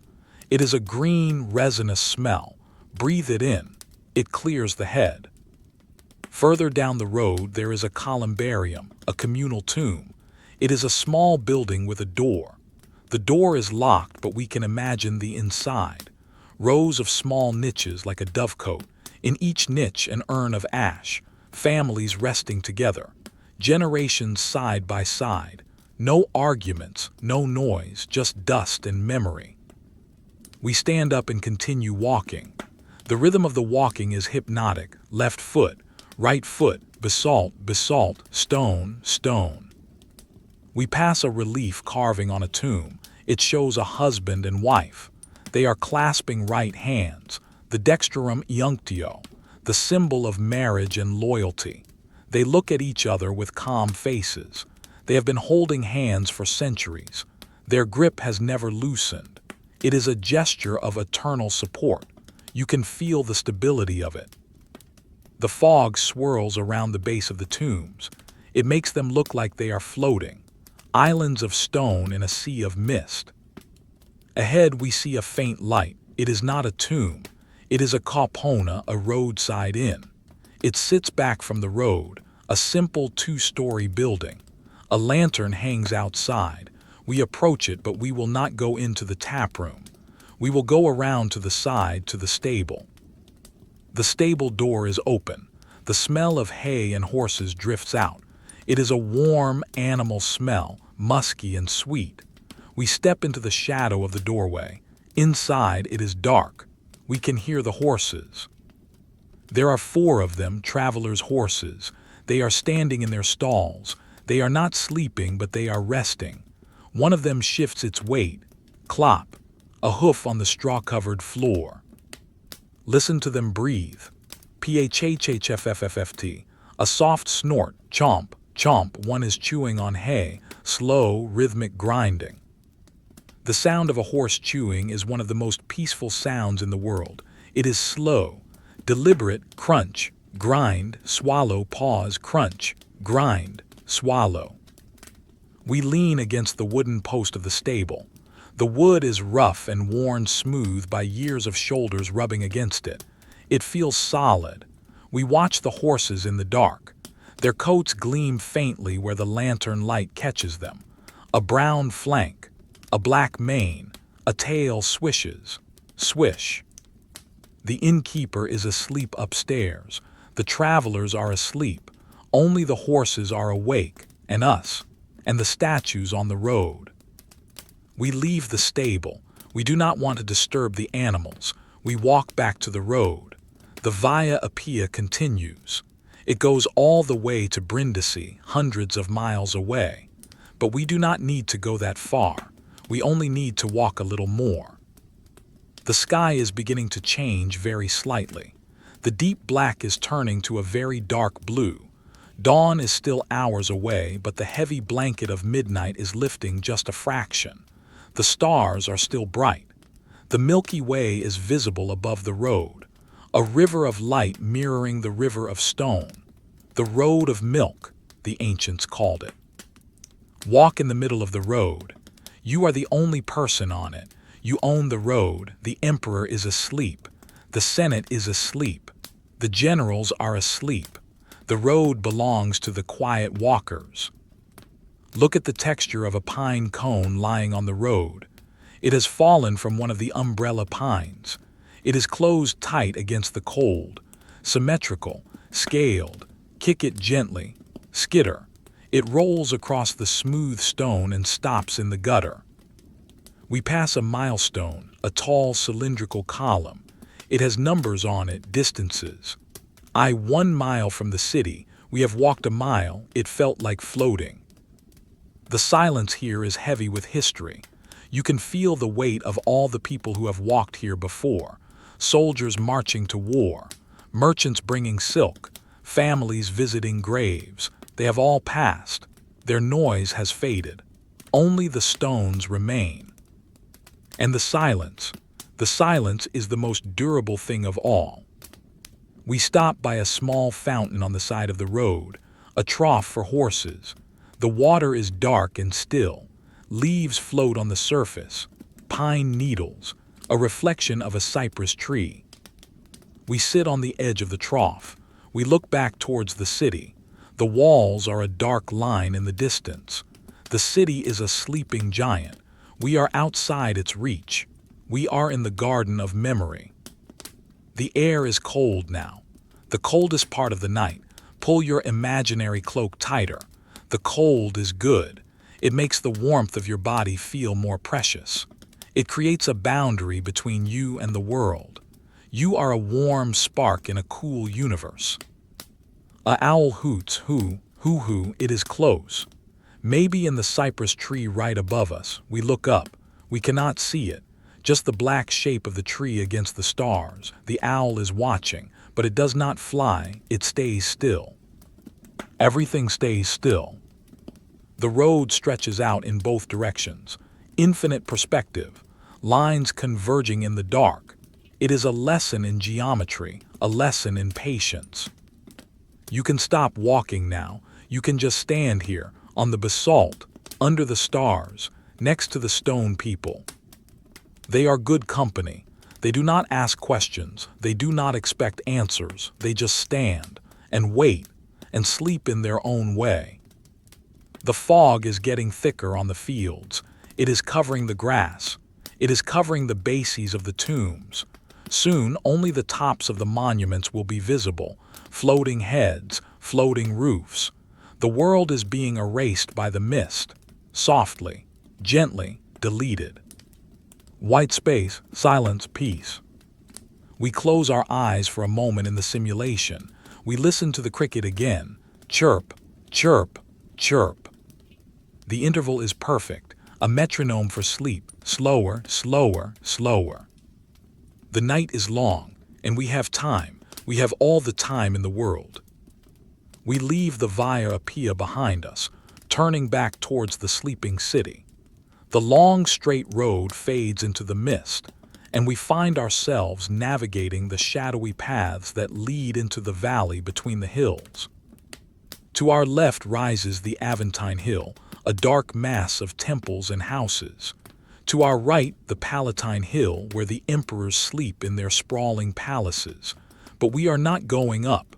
It is a green, resinous smell. Breathe it in. It clears the head. Further down the road, there is a columbarium, a communal tomb. It is a small building with a door. The door is locked, but we can imagine the inside. Rows of small niches like a dovecote. In each niche, an urn of ash. Families resting together. Generations side by side. No arguments, no noise, just dust and memory. We stand up and continue walking. The rhythm of the walking is hypnotic. Left foot, right foot, basalt, basalt, stone, stone. We pass a relief carving on a tomb. It shows a husband and wife. They are clasping right hands, the dextrum iunctio, the symbol of marriage and loyalty. They look at each other with calm faces. They have been holding hands for centuries. Their grip has never loosened. It is a gesture of eternal support. You can feel the stability of it. The fog swirls around the base of the tombs. It makes them look like they are floating, islands of stone in a sea of mist. Ahead we see a faint light. It is not a tomb. It is a kopona, a roadside inn. It sits back from the road, a simple two-story building. A lantern hangs outside. We approach it, but we will not go into the tap room. We will go around to the side to the stable. The stable door is open. The smell of hay and horses drifts out. It is a warm animal smell, musky and sweet. We step into the shadow of the doorway. Inside, it is dark. We can hear the horses. There are 4 of them, travelers' horses. They are standing in their stalls. They are not sleeping, but they are resting. One of them shifts its weight. Clop. A hoof on the straw-covered floor. Listen to them breathe. Phhhfft. A soft snort. Chomp, chomp. One is chewing on hay. Slow, rhythmic grinding. The sound of a horse chewing is one of the most peaceful sounds in the world. It is slow, deliberate, crunch, grind, swallow, pause, crunch, grind, swallow. We lean against the wooden post of the stable. The wood is rough and worn smooth by years of shoulders rubbing against it. It feels solid. We watch the horses in the dark. Their coats gleam faintly where the lantern light catches them. A brown flank, a black mane, a tail swishes. Swish. The innkeeper is asleep upstairs. The travelers are asleep. Only the horses are awake, and us, and the statues on the road. We leave the stable. We do not want to disturb the animals. We walk back to the road. The Via Appia continues. It goes all the way to Brindisi, hundreds of miles away. But we do not need to go that far. We only need to walk a little more. The sky is beginning to change very slightly. The deep black is turning to a very dark blue. Dawn is still hours away, but the heavy blanket of midnight is lifting just a fraction. The stars are still bright. The Milky Way is visible above the road, a river of light mirroring the river of stone. The road of milk, the ancients called it. Walk in the middle of the road. You are the only person on it. You own the road. The emperor is asleep. The Senate is asleep. The generals are asleep. The road belongs to the quiet walkers. Look at the texture of a pine cone lying on the road. It has fallen from one of the umbrella pines. It is closed tight against the cold, symmetrical, scaled. Kick it gently. Skitter. It rolls across the smooth stone and stops in the gutter. We pass a milestone, a tall cylindrical column. It has numbers on it, distances. 1 mile from the city. We have walked a mile. It felt like floating. The silence here is heavy with history. You can feel the weight of all the people who have walked here before. Soldiers marching to war, merchants bringing silk, families visiting graves. They have all passed. Their noise has faded. Only the stones remain. And the silence is the most durable thing of all. We stop by a small fountain on the side of the road, a trough for horses. The water is dark and still. Leaves float on the surface, pine needles, a reflection of a cypress tree. We sit on the edge of the trough. We look back towards the city. The walls are a dark line in the distance. The city is a sleeping giant. We are outside its reach. We are in the garden of memory. The air is cold now. The coldest part of the night. Pull your imaginary cloak tighter. The cold is good. It makes the warmth of your body feel more precious. It creates a boundary between you and the world. You are a warm spark in a cool universe. A owl hoots, hoo, hoo, hoo, it is close. Maybe in the cypress tree right above us. We look up. We cannot see it. Just the black shape of the tree against the stars. The owl is watching, but it does not fly. It stays still. Everything stays still. The road stretches out in both directions. Infinite perspective. Lines converging in the dark. It is a lesson in geometry, a lesson in patience. You can stop walking now. You can just stand here, on the basalt, under the stars, next to the stone people. They are good company. They do not ask questions. They do not expect answers. They just stand and wait and sleep in their own way. The fog is getting thicker on the fields. It is covering the grass. It is covering the bases of the tombs. Soon, only the tops of the monuments will be visible, floating heads, floating roofs. The world is being erased by the mist, softly, gently, deleted. White space, silence, peace. We close our eyes for a moment in the simulation. We listen to the cricket again. Chirp, chirp, chirp. The interval is perfect, a metronome for sleep, slower, slower, slower. The night is long, and we have time. We have all the time in the world. We leave the Via Appia behind us, turning back towards the sleeping city. The long, straight road fades into the mist, and we find ourselves navigating the shadowy paths that lead into the valley between the hills. To our left rises the Aventine Hill, a dark mass of temples and houses. To our right, the Palatine Hill, where the emperors sleep in their sprawling palaces. But we are not going up.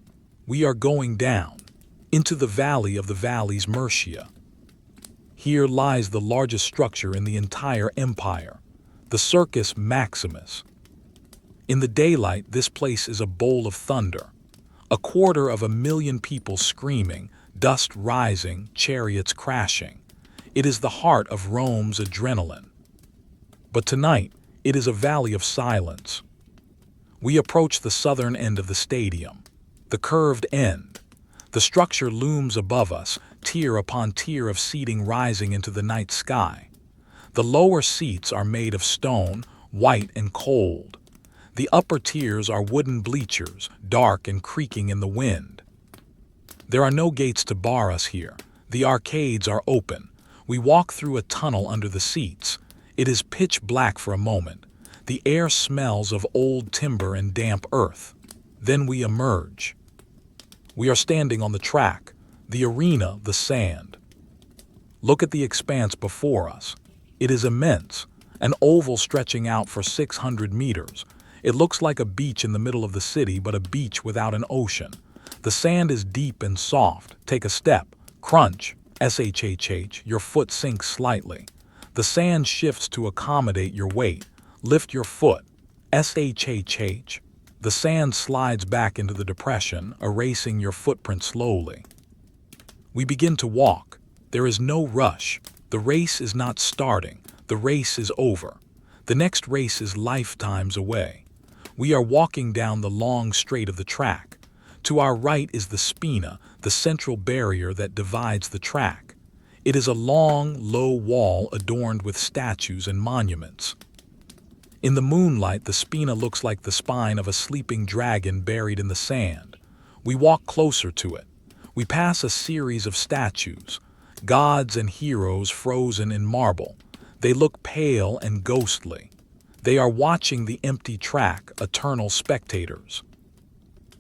We are going down, into the valley of the valleys Mercia. Here lies the largest structure in the entire empire, the Circus Maximus. In the daylight, this place is a bowl of thunder. 250,000 people screaming, dust rising, chariots crashing. It is the heart of Rome's adrenaline. But tonight, it is a valley of silence. We approach the southern end of the stadium, the curved end. The structure looms above us, tier upon tier of seating rising into the night sky. The lower seats are made of stone, white and cold. The upper tiers are wooden bleachers, dark and creaking in the wind. There are no gates to bar us here. The arcades are open. We walk through a tunnel under the seats. It is pitch black for a moment. The air smells of old timber and damp earth. Then we emerge. We are standing on the track, the arena, the sand. Look at the expanse before us. It is immense, an oval stretching out for 600 meters. It looks like a beach in the middle of the city, but a beach without an ocean. The sand is deep and soft. Take a step. Crunch. SHHH. Your foot sinks slightly. The sand shifts to accommodate your weight. Lift your foot. SHHH. The sand slides back into the depression, erasing your footprint slowly. We begin to walk. There is no rush. The race is not starting. The race is over. The next race is lifetimes away. We are walking down the long straight of the track. To our right is the spina, the central barrier that divides the track. It is a long, low wall adorned with statues and monuments. In the moonlight, the spina looks like the spine of a sleeping dragon buried in the sand. We walk closer to it. We pass a series of statues, gods and heroes frozen in marble. They look pale and ghostly. They are watching the empty track, eternal spectators.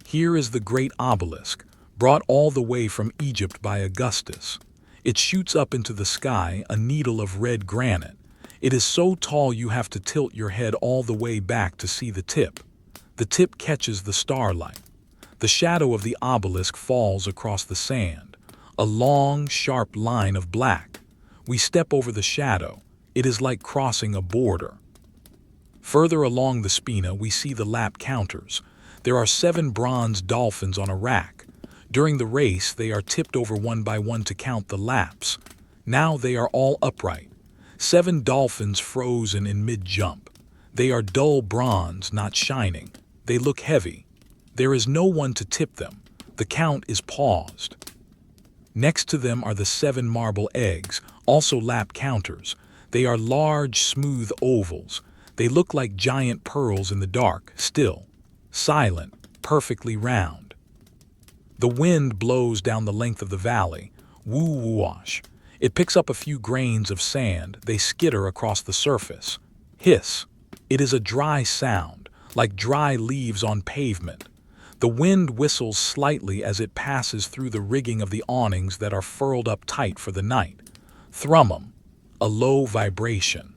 Here is the great obelisk, brought all the way from Egypt by Augustus. It shoots up into the sky, a needle of red granite. It is so tall you have to tilt your head all the way back to see the tip. The tip catches the starlight. The shadow of the obelisk falls across the sand, a long, sharp line of black. We step over the shadow. It is like crossing a border. Further along the spina, we see the lap counters. There are 7 bronze dolphins on a rack. During the race, they are tipped over one by one to count the laps. Now they are all upright. 7 dolphins frozen in mid-jump. They are dull bronze, not shining. They look heavy. There is no one to tip them. The count is paused. Next to them are the 7 marble eggs, also lap counters. They are large, smooth ovals. They look like giant pearls in the dark, still, silent, perfectly round. The wind blows down the length of the valley, woo-woosh. It picks up a few grains of sand. They skitter across the surface. Hiss. It is a dry sound, like dry leaves on pavement. The wind whistles slightly as it passes through the rigging of the awnings that are furled up tight for the night. Thrum-um, a low vibration.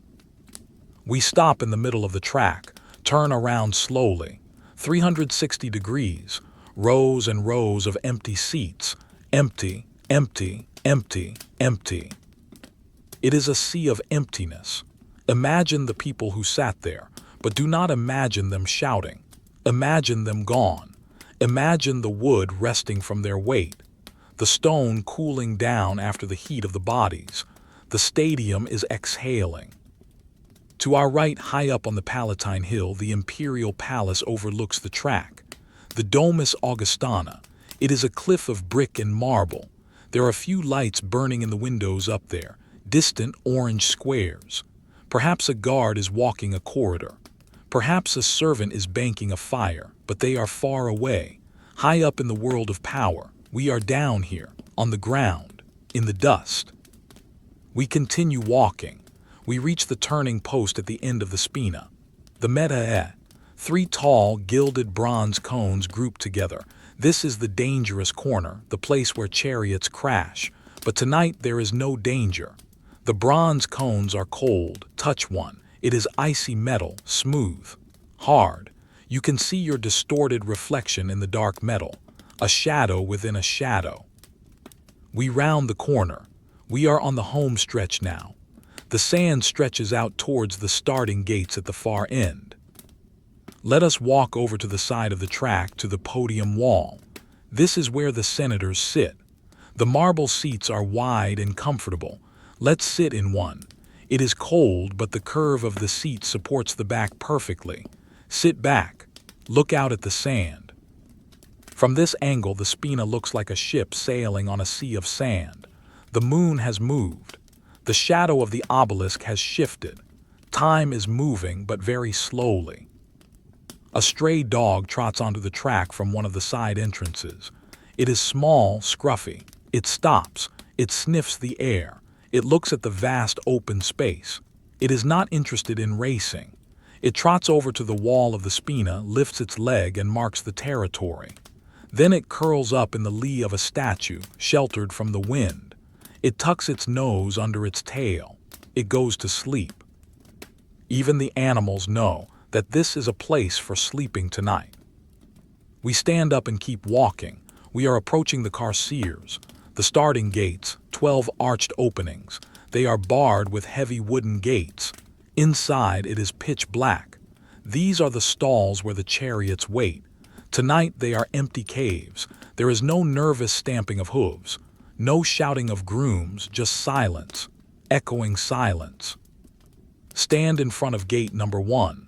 We stop in the middle of the track, turn around slowly. 360 degrees, rows and rows of empty seats. Empty, empty, empty, empty. It is a sea of emptiness. Imagine the people who sat there, but do not imagine them shouting. Imagine them gone. Imagine the wood resting from their weight, the stone cooling down after the heat of the bodies. The stadium is exhaling. To our right, high up on the Palatine Hill, the imperial palace overlooks the track. The Domus Augustana. It is a cliff of brick and marble. There are a few lights burning in the windows up there, distant orange squares. Perhaps a guard is walking a corridor. Perhaps a servant is banking a fire, but they are far away. High up in the world of power, we are down here, on the ground, in the dust. We continue walking. We reach the turning post at the end of the spina. The meta 3 tall, gilded bronze cones grouped together. This is the dangerous corner, the place where chariots crash. But tonight there is no danger. The bronze cones are cold. Touch one. It is icy metal, smooth, hard. You can see your distorted reflection in the dark metal, a shadow within a shadow. We round the corner. We are on the home stretch now. The sand stretches out towards the starting gates at the far end. Let us walk over to the side of the track to the podium wall. This is where the senators sit. The marble seats are wide and comfortable. Let's sit in one. It is cold, but the curve of the seat supports the back perfectly. Sit back. Look out at the sand. From this angle, the spina looks like a ship sailing on a sea of sand. The moon has moved. The shadow of the obelisk has shifted. Time is moving, but very slowly. A stray dog trots onto the track from one of the side entrances. It is small, scruffy. It stops. It sniffs the air. It looks at the vast open space. It is not interested in racing. It trots over to the wall of the spina, lifts its leg, and marks the territory. Then it curls up in the lee of a statue, sheltered from the wind. It tucks its nose under its tail. It goes to sleep. Even the animals know that this is a place for sleeping tonight. We stand up and keep walking. We are approaching the carceres, the starting gates, 12 arched openings. They are barred with heavy wooden gates. Inside it is pitch black. These are the stalls where the chariots wait. Tonight they are empty caves. There is no nervous stamping of hooves, no shouting of grooms, just silence, echoing silence. Stand in front of gate number 1.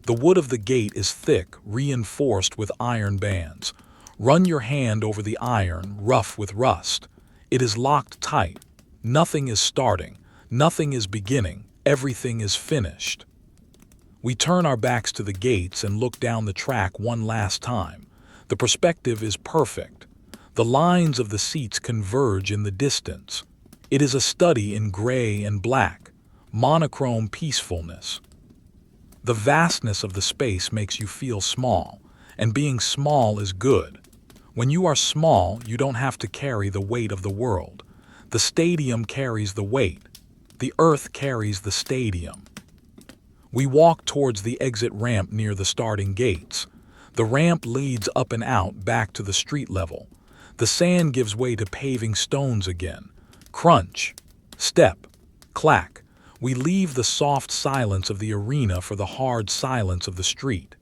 The wood of the gate is thick, reinforced with iron bands. Run your hand over the iron, rough with rust. It is locked tight. Nothing is starting. Nothing is beginning. Everything is finished. We turn our backs to the gates and look down the track one last time. The perspective is perfect. The lines of the seats converge in the distance. It is a study in gray and black, monochrome peacefulness. The vastness of the space makes you feel small, and being small is good. When you are small, you don't have to carry the weight of the world. The stadium carries the weight. The earth carries the stadium. We walk towards the exit ramp near the starting gates. The ramp leads up and out back to the street level. The sand gives way to paving stones again. Crunch, step, clack. We leave the soft silence of the arena for the hard silence of the street.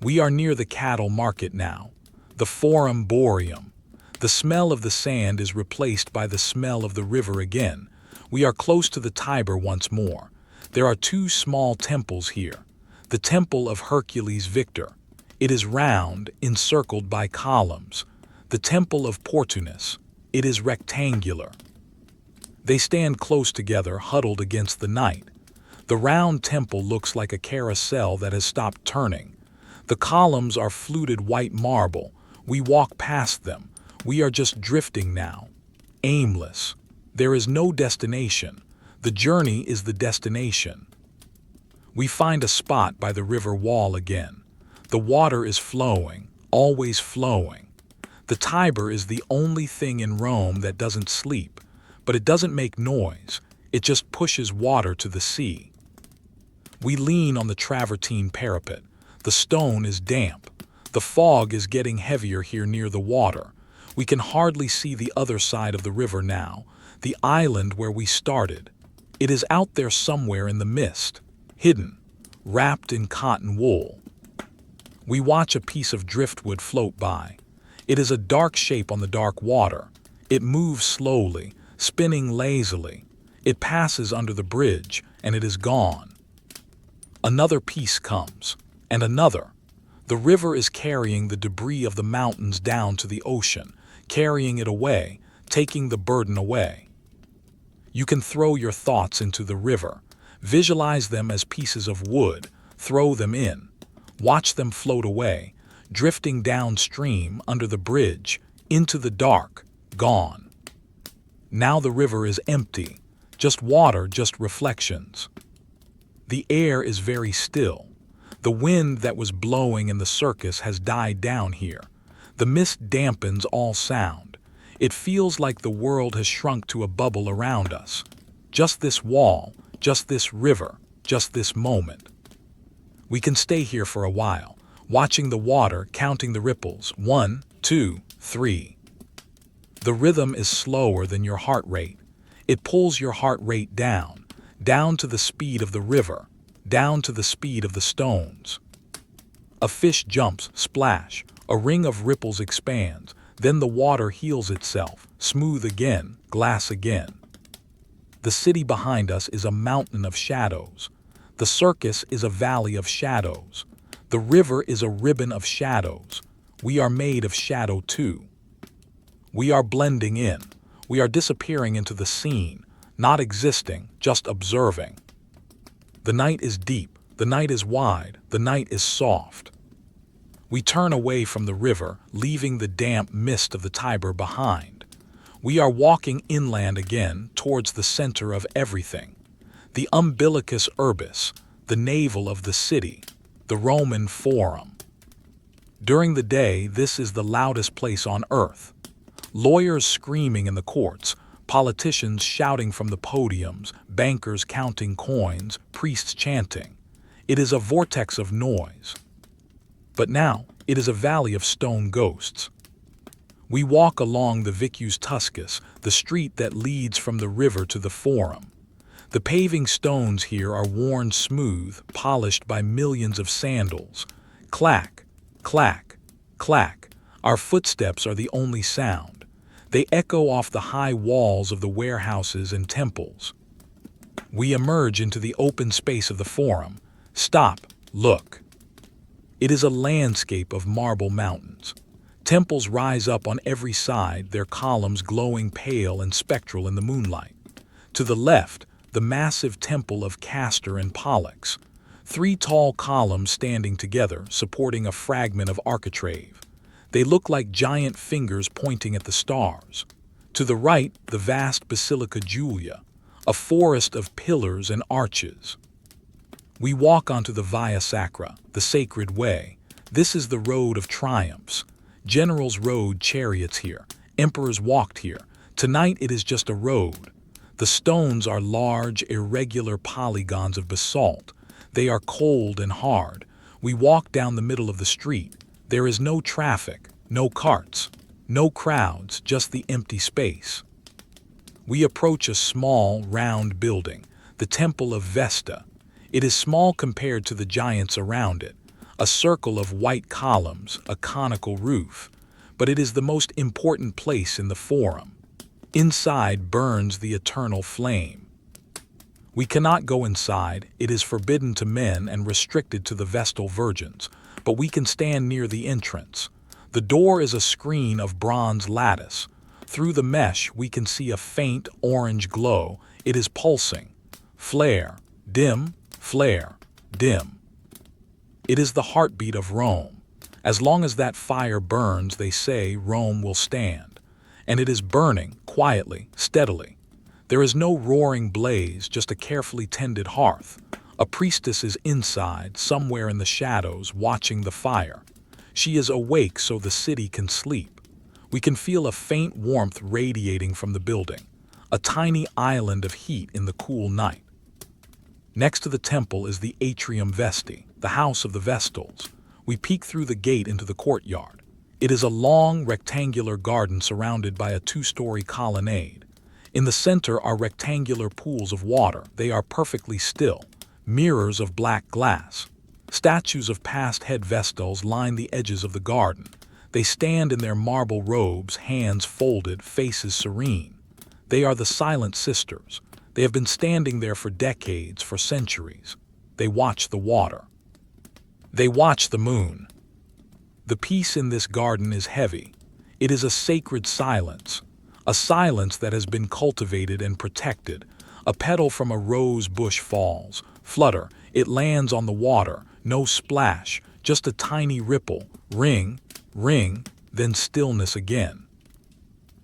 We are near the cattle market now, the Forum Boreum. The smell of the sand is replaced by the smell of the river again. We are close to the Tiber once more. There are 2 small temples here. The Temple of Hercules Victor. It is round, encircled by columns. The Temple of Portunus. It is rectangular. They stand close together, huddled against the night. The round temple looks like a carousel that has stopped turning. The columns are fluted white marble. We walk past them. We are just drifting now. Aimless. There is no destination. The journey is the destination. We find a spot by the river wall again. The water is flowing, always flowing. The Tiber is the only thing in Rome that doesn't sleep, but it doesn't make noise. It just pushes water to the sea. We lean on the travertine parapet. The stone is damp. The fog is getting heavier here near the water. We can hardly see the other side of the river now, the island where we started. It is out there somewhere in the mist, hidden, wrapped in cotton wool. We watch a piece of driftwood float by. It is a dark shape on the dark water. It moves slowly, spinning lazily. It passes under the bridge, and it is gone. Another piece comes, and another. The river is carrying the debris of the mountains down to the ocean, carrying it away, taking the burden away. You can throw your thoughts into the river. Visualize them as pieces of wood. Throw them in. Watch them float away, drifting downstream under the bridge, into the dark, gone. Now the river is empty. Just water, just reflections. The air is very still. The wind that was blowing in the circus has died down here. The mist dampens all sound. It feels like the world has shrunk to a bubble around us. Just this wall, just this river, just this moment. We can stay here for a while, watching the water, counting the ripples. 1, 2, 3. The rhythm is slower than your heart rate. It pulls your heart rate down, down to the speed of the river, down to the speed of the stones. A fish jumps, splash, a ring of ripples expands, then the water heals itself, smooth again, glass again. The city behind us is a mountain of shadows. The circus is a valley of shadows. The river is a ribbon of shadows. We are made of shadow too. We are blending in. We are disappearing into the scene, not existing, just observing. The night is deep, the night is wide, the night is soft. We turn away from the river, leaving the damp mist of the Tiber behind. We are walking inland again towards the center of everything. The umbilicus urbis, the navel of the city, the Roman Forum. During the day, this is the loudest place on earth. Lawyers screaming in the courts, politicians shouting from the podiums, bankers counting coins, priests chanting. It is a vortex of noise. But now, it is a valley of stone ghosts. We walk along the Vicus Tuscus, the street that leads from the river to the Forum. The paving stones here are worn smooth, polished by millions of sandals. Clack, clack, clack. Our footsteps are the only sound. They echo off the high walls of the warehouses and temples. We emerge into the open space of the Forum. Stop, look. It is a landscape of marble mountains. Temples rise up on every side, their columns glowing pale and spectral in the moonlight. To the left, the massive temple of Castor and Pollux, 3 tall columns standing together, supporting a fragment of architrave. They look like giant fingers pointing at the stars. To the right, the vast Basilica Julia, a forest of pillars and arches. We walk onto the Via Sacra, the sacred way. This is the road of triumphs. Generals rode chariots here. Emperors walked here. Tonight it is just a road. The stones are large, irregular polygons of basalt. They are cold and hard. We walk down the middle of the street. There is no traffic, no carts, no crowds, just the empty space. We approach a small, round building, the Temple of Vesta. It is small compared to the giants around it, a circle of white columns, a conical roof, but it is the most important place in the Forum. Inside burns the eternal flame. We cannot go inside, it is forbidden to men and restricted to the Vestal virgins, but we can stand near the entrance. The door is a screen of bronze lattice. Through the mesh we can see a faint orange glow. It is pulsing. Flare, dim, flare, dim. It is the heartbeat of Rome. As long as that fire burns, they say Rome will stand. And it is burning, quietly, steadily. There is no roaring blaze, just a carefully tended hearth. A priestess is inside, somewhere in the shadows, watching the fire. She is awake so the city can sleep. We can feel a faint warmth radiating from the building, a tiny island of heat in the cool night. Next to the temple is the Atrium Vesti, the house of the Vestals. We peek through the gate into the courtyard. It is a long, rectangular garden surrounded by a 2-story colonnade. In the center are rectangular pools of water. They are perfectly still, mirrors of black glass. Statues of past head Vestals line the edges of the garden. They stand in their marble robes, hands folded, faces serene. They are the Silent Sisters. They have been standing there for decades, for centuries. They watch the water. They watch the moon. The peace in this garden is heavy. It is a sacred silence, a silence that has been cultivated and protected. A petal from a rose bush falls, flutter, it lands on the water, no splash, just a tiny ripple, ring, ring, then stillness again.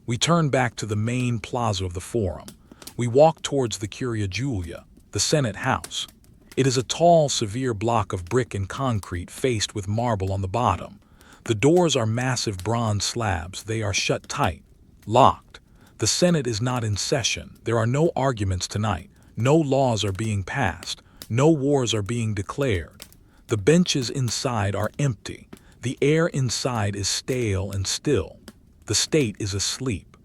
We turn back to the main plaza of the Forum. We walk towards the Curia Julia, the Senate House. It is a tall, severe block of brick and concrete faced with marble on the bottom. The doors are massive bronze slabs. They are shut tight, locked. The Senate is not in session. There are no arguments tonight. No laws are being passed. No wars are being declared. The benches inside are empty. The air inside is stale and still. The state is asleep.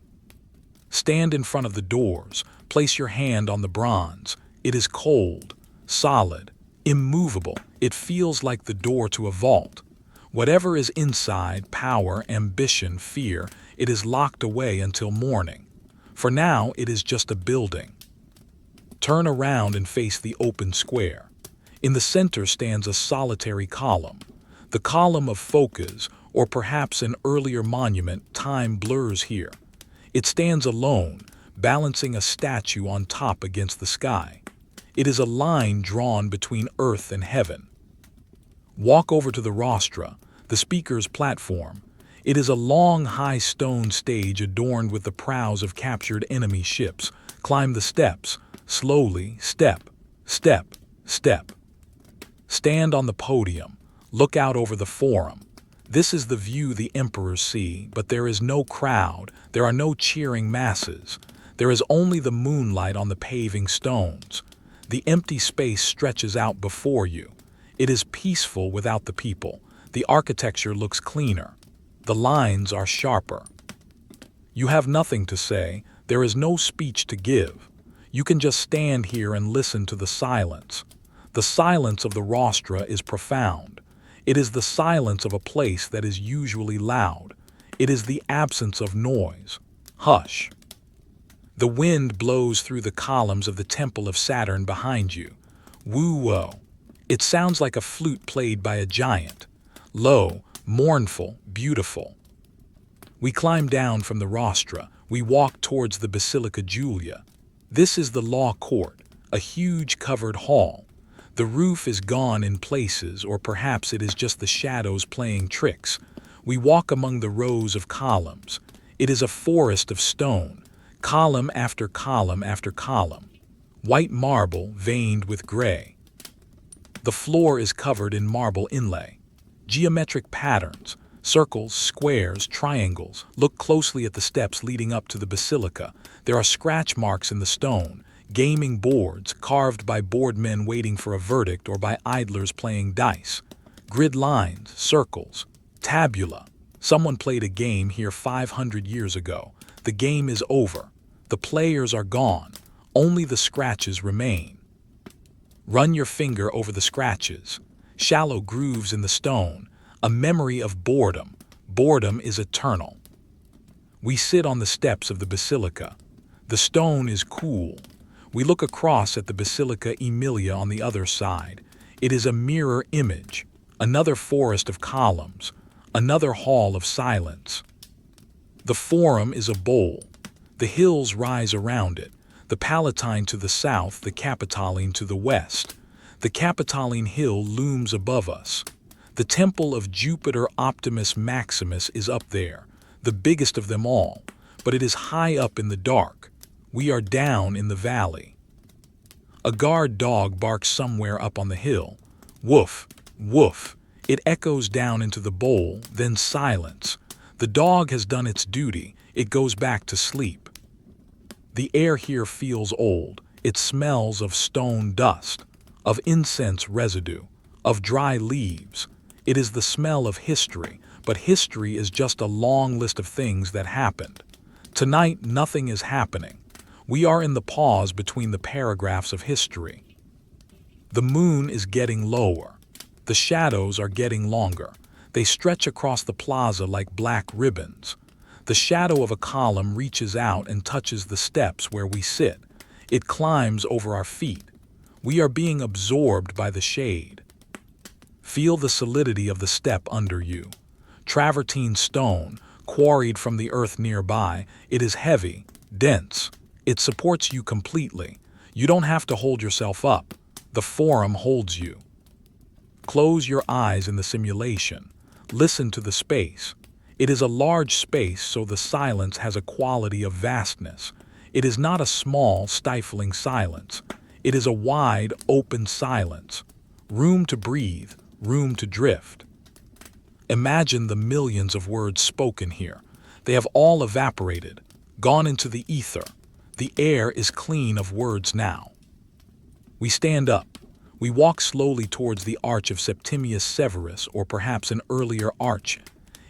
Stand in front of the doors, place your hand on the bronze. It is cold, solid, immovable. It feels like the door to a vault. Whatever is inside, power, ambition, fear, it is locked away until morning. For now, it is just a building. Turn around and face the open square. In the center stands a solitary column. The column of Phocas, or perhaps an earlier monument. Time blurs here. It stands alone, balancing a statue on top against the sky. It is a line drawn between earth and heaven. Walk over to the rostra, the speaker's platform. It is a long, high stone stage adorned with the prows of captured enemy ships. Climb the steps, slowly, step, step, step. Stand on the podium. Look out over the forum. This is the view the emperors see, but there is no crowd, there are no cheering masses. There is only the moonlight on the paving stones. The empty space stretches out before you. It is peaceful without the people. The architecture looks cleaner. The lines are sharper. You have nothing to say, there is no speech to give. You can just stand here and listen to the silence. The silence of the rostra is profound. It is the silence of a place that is usually loud. It is the absence of noise. Hush. The wind blows through the columns of the temple of Saturn behind you. Woo-wo. It sounds like a flute played by a giant. Low, mournful, beautiful. We climb down from the rostra. We walk towards the Basilica Julia. This is the law court, a huge covered hall. The roof is gone in places, or perhaps it is just the shadows playing tricks. We walk among the rows of columns. It is a forest of stone, column after column after column. White marble veined with gray. The floor is covered in marble inlay. Geometric patterns, circles, squares, triangles. Look closely at the steps leading up to the basilica. There are scratch marks in the stone. Gaming boards carved by boardmen waiting for a verdict or by idlers playing dice. Grid lines, circles, tabula. Someone played a game here 500 years ago. The game is over. The players are gone. Only the scratches remain. Run your finger over the scratches. Shallow grooves in the stone. A memory of boredom. Boredom is eternal. We sit on the steps of the basilica. The stone is cool. We look across at the Basilica Aemilia on the other side. It is a mirror image, another forest of columns, another hall of silence. The Forum is a bowl. The hills rise around it, the Palatine to the south, the Capitoline to the west. The Capitoline hill looms above us. The temple of Jupiter Optimus Maximus is up there, the biggest of them all, but it is high up in the dark. We are down in the valley. A guard dog barks somewhere up on the hill. Woof, woof. It echoes down into the bowl, then silence. The dog has done its duty. It goes back to sleep. The air here feels old. It smells of stone dust, of incense residue, of dry leaves. It is the smell of history, but history is just a long list of things that happened. Tonight, nothing is happening. We are in the pause between the paragraphs of history. The moon is getting lower. The shadows are getting longer. They stretch across the plaza like black ribbons. The shadow of a column reaches out and touches the steps where we sit. It climbs over our feet. We are being absorbed by the shade. Feel the solidity of the step under you. Travertine stone, quarried from the earth nearby, it is heavy, dense. It supports you completely. You don't have to hold yourself up. The Forum holds you. Close your eyes in the simulation. Listen to the space. It is a large space, so the silence has a quality of vastness. It is not a small, stifling silence. It is a wide, open silence. Room to breathe, room to drift. Imagine the millions of words spoken here. They have all evaporated, gone into the ether. The air is clean of words now. We stand up. We walk slowly towards the Arch of Septimius Severus, or perhaps an earlier arch.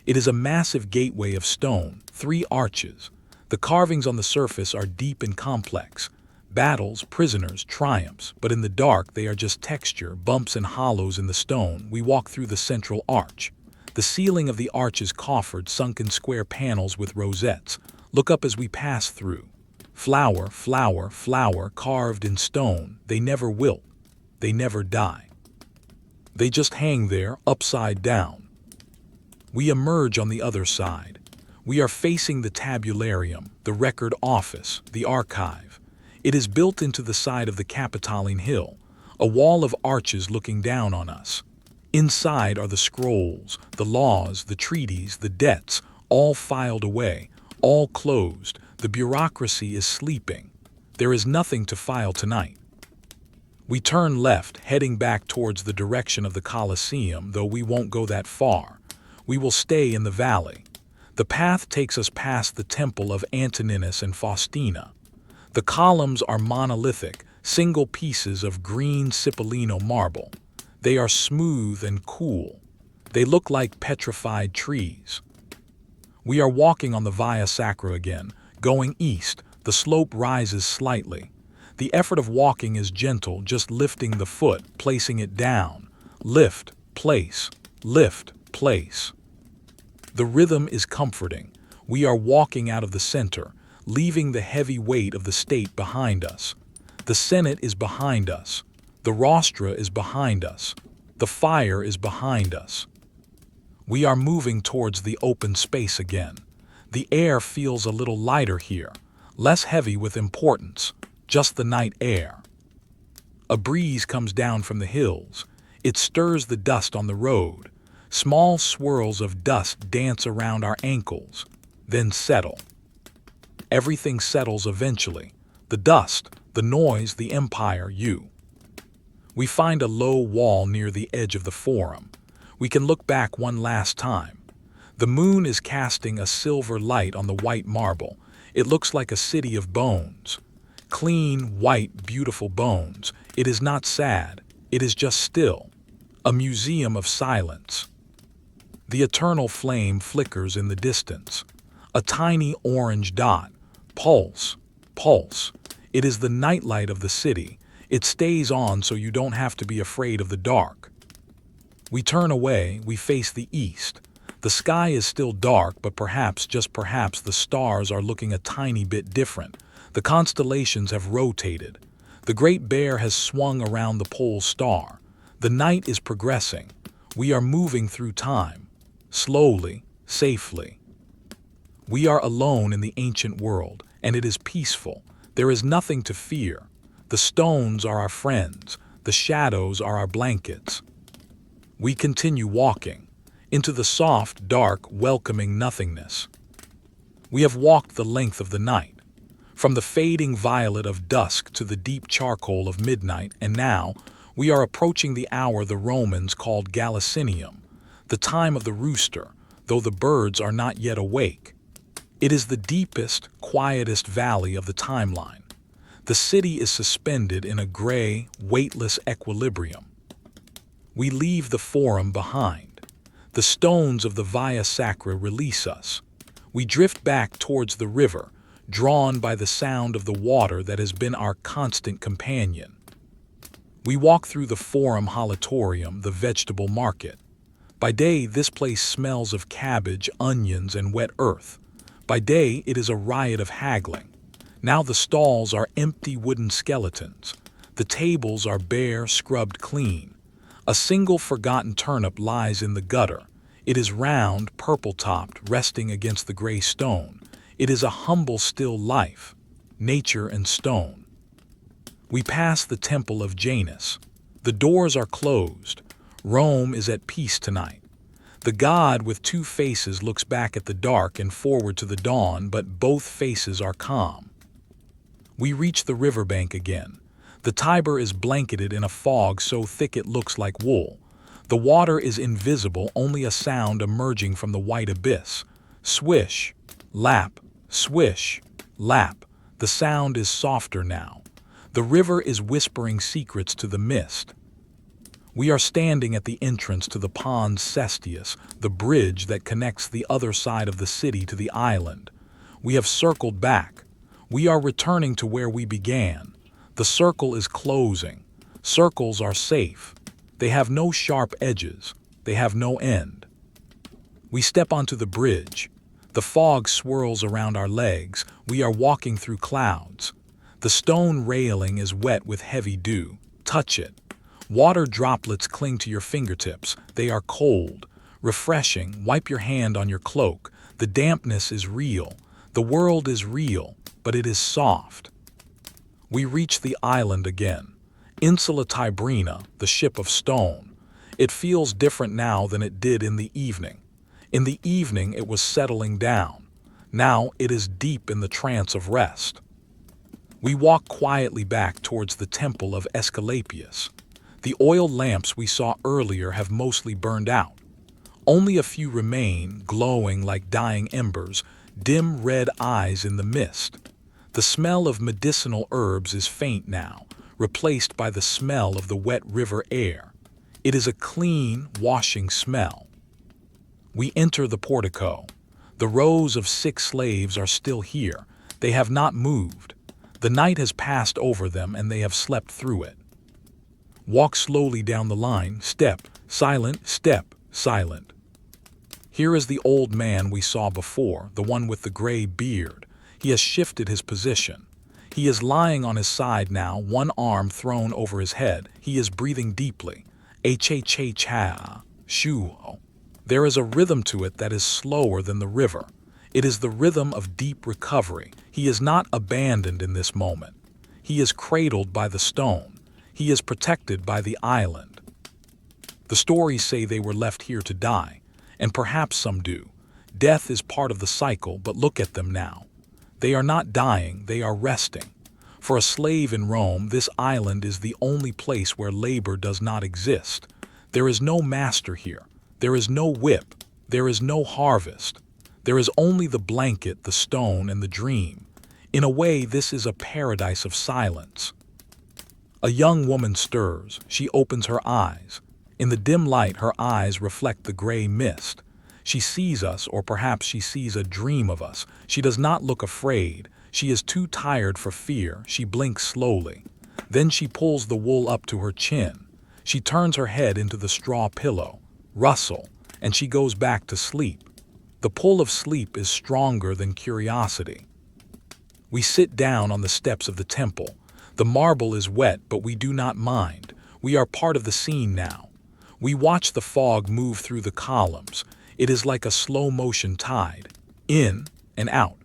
It is a massive gateway of stone, 3 arches. The carvings on the surface are deep and complex. Battles, prisoners, triumphs, but in the dark they are just texture, bumps and hollows in the stone. We walk through the central arch. The ceiling of the arch is coffered, sunken square panels with rosettes. Look up as we pass through. Flower, flower, flower, carved in stone. They never wilt. They never die. They just hang there, upside down. We emerge on the other side. We are facing the tabularium, the record office, the archive. It is built into the side of the Capitoline Hill, a wall of arches looking down on us. Inside are the scrolls, the laws, the treaties, the debts, all filed away, all closed. The bureaucracy is sleeping. There is nothing to file tonight. We turn left, heading back towards the direction of the Colosseum, though we won't go that far. We will stay in the valley. The path takes us past the temple of Antoninus and Faustina. The columns are monolithic, single pieces of green Cipollino marble. They are smooth and cool. They look like petrified trees. We are walking on the Via Sacra again, going east. The slope rises slightly. The effort of walking is gentle, just lifting the foot, placing it down. Lift, place, lift, place. The rhythm is comforting. We are walking out of the center, leaving the heavy weight of the state behind us. The Senate is behind us. The rostra is behind us. The fire is behind us. We are moving towards the open space again. The air feels a little lighter here, less heavy with importance, just the night air. A breeze comes down from the hills. It stirs the dust on the road. Small swirls of dust dance around our ankles, then settle. Everything settles eventually. The dust, the noise, the empire, you. We find a low wall near the edge of the forum. We can look back one last time. The moon is casting a silver light on the white marble. It looks like a city of bones. Clean, white, beautiful bones. It is not sad. It is just still. A museum of silence. The eternal flame flickers in the distance. A tiny orange dot. Pulse, pulse. It is the nightlight of the city. It stays on so you don't have to be afraid of the dark. We turn away, we face the east. The sky is still dark, but perhaps, just perhaps, the stars are looking a tiny bit different. The constellations have rotated. The Great Bear has swung around the pole star. The night is progressing. We are moving through time. Slowly, safely. We are alone in the ancient world, and it is peaceful. There is nothing to fear. The stones are our friends. The shadows are our blankets. We continue walking into the soft, dark, welcoming nothingness. We have walked the length of the night, from the fading violet of dusk to the deep charcoal of midnight, and now we are approaching the hour the Romans called Gallicinium, the time of the rooster, though the birds are not yet awake. It is the deepest, quietest valley of the timeline. The city is suspended in a gray, weightless equilibrium. We leave the forum behind. The stones of the Via Sacra release us. We drift back towards the river, drawn by the sound of the water that has been our constant companion. We walk through the Forum Holitorium, the vegetable market. By day, this place smells of cabbage, onions, and wet earth. By day, it is a riot of haggling. Now the stalls are empty wooden skeletons. The tables are bare, scrubbed clean. A single forgotten turnip lies in the gutter. It is round, purple-topped, resting against the gray stone. It is a humble, still life, nature and stone. We pass the temple of Janus. The doors are closed. Rome is at peace tonight. The god with two faces looks back at the dark and forward to the dawn, but both faces are calm. We reach the riverbank again. The Tiber is blanketed in a fog so thick it looks like wool. The water is invisible, only a sound emerging from the white abyss. Swish, lap, swish, lap. The sound is softer now. The river is whispering secrets to the mist. We are standing at the entrance to the Pons Cestius, the bridge that connects the other side of the city to the island. We have circled back. We are returning to where we began. The circle is closing. Circles are safe. They have no sharp edges. They have no end. We step onto the bridge. The fog swirls around our legs. We are walking through clouds. The stone railing is wet with heavy dew. Touch it. Water droplets cling to your fingertips. They are cold, refreshing. Wipe your hand on your cloak. The dampness is real. The world is real, but it is soft. We reach the island again. Insula Tiberina, the ship of stone. It feels different now than it did in the evening. In the evening it was settling down. Now it is deep in the trance of rest. We walk quietly back towards the temple of Aesculapius. The oil lamps we saw earlier have mostly burned out. Only a few remain, glowing like dying embers, dim red eyes in the mist. The smell of medicinal herbs is faint now, replaced by the smell of the wet river air. It is a clean, washing smell. We enter the portico. The rows of 6 slaves are still here. They have not moved. The night has passed over them and they have slept through it. Walk slowly down the line, step, silent, step, silent. Here is the old man we saw before, the one with the gray beard. He has shifted his position. He is lying on his side now, one arm thrown over his head. He is breathing deeply. H-H-H-Ha, shuo. There is a rhythm to it that is slower than the river. It is the rhythm of deep recovery. He is not abandoned in this moment. He is cradled by the stone. He is protected by the island. The stories say they were left here to die, and perhaps some do. Death is part of the cycle, but look at them now. They are not dying, they are resting. For a slave in Rome, this island is the only place where labor does not exist. There is no master here. There is no whip. There is no harvest. There is only the blanket, the stone, and the dream. In a way, this is a paradise of silence. A young woman stirs. She opens her eyes. In the dim light, her eyes reflect the gray mist. She sees us, or perhaps she sees a dream of us. She does not look afraid. She is too tired for fear. She blinks slowly. Then she pulls the wool up to her chin. She turns her head into the straw pillow. Rustle, and she goes back to sleep. The pull of sleep is stronger than curiosity. We sit down on the steps of the temple. The marble is wet, but we do not mind. We are part of the scene now. We watch the fog move through the columns. It is like a slow-motion tide, in and out,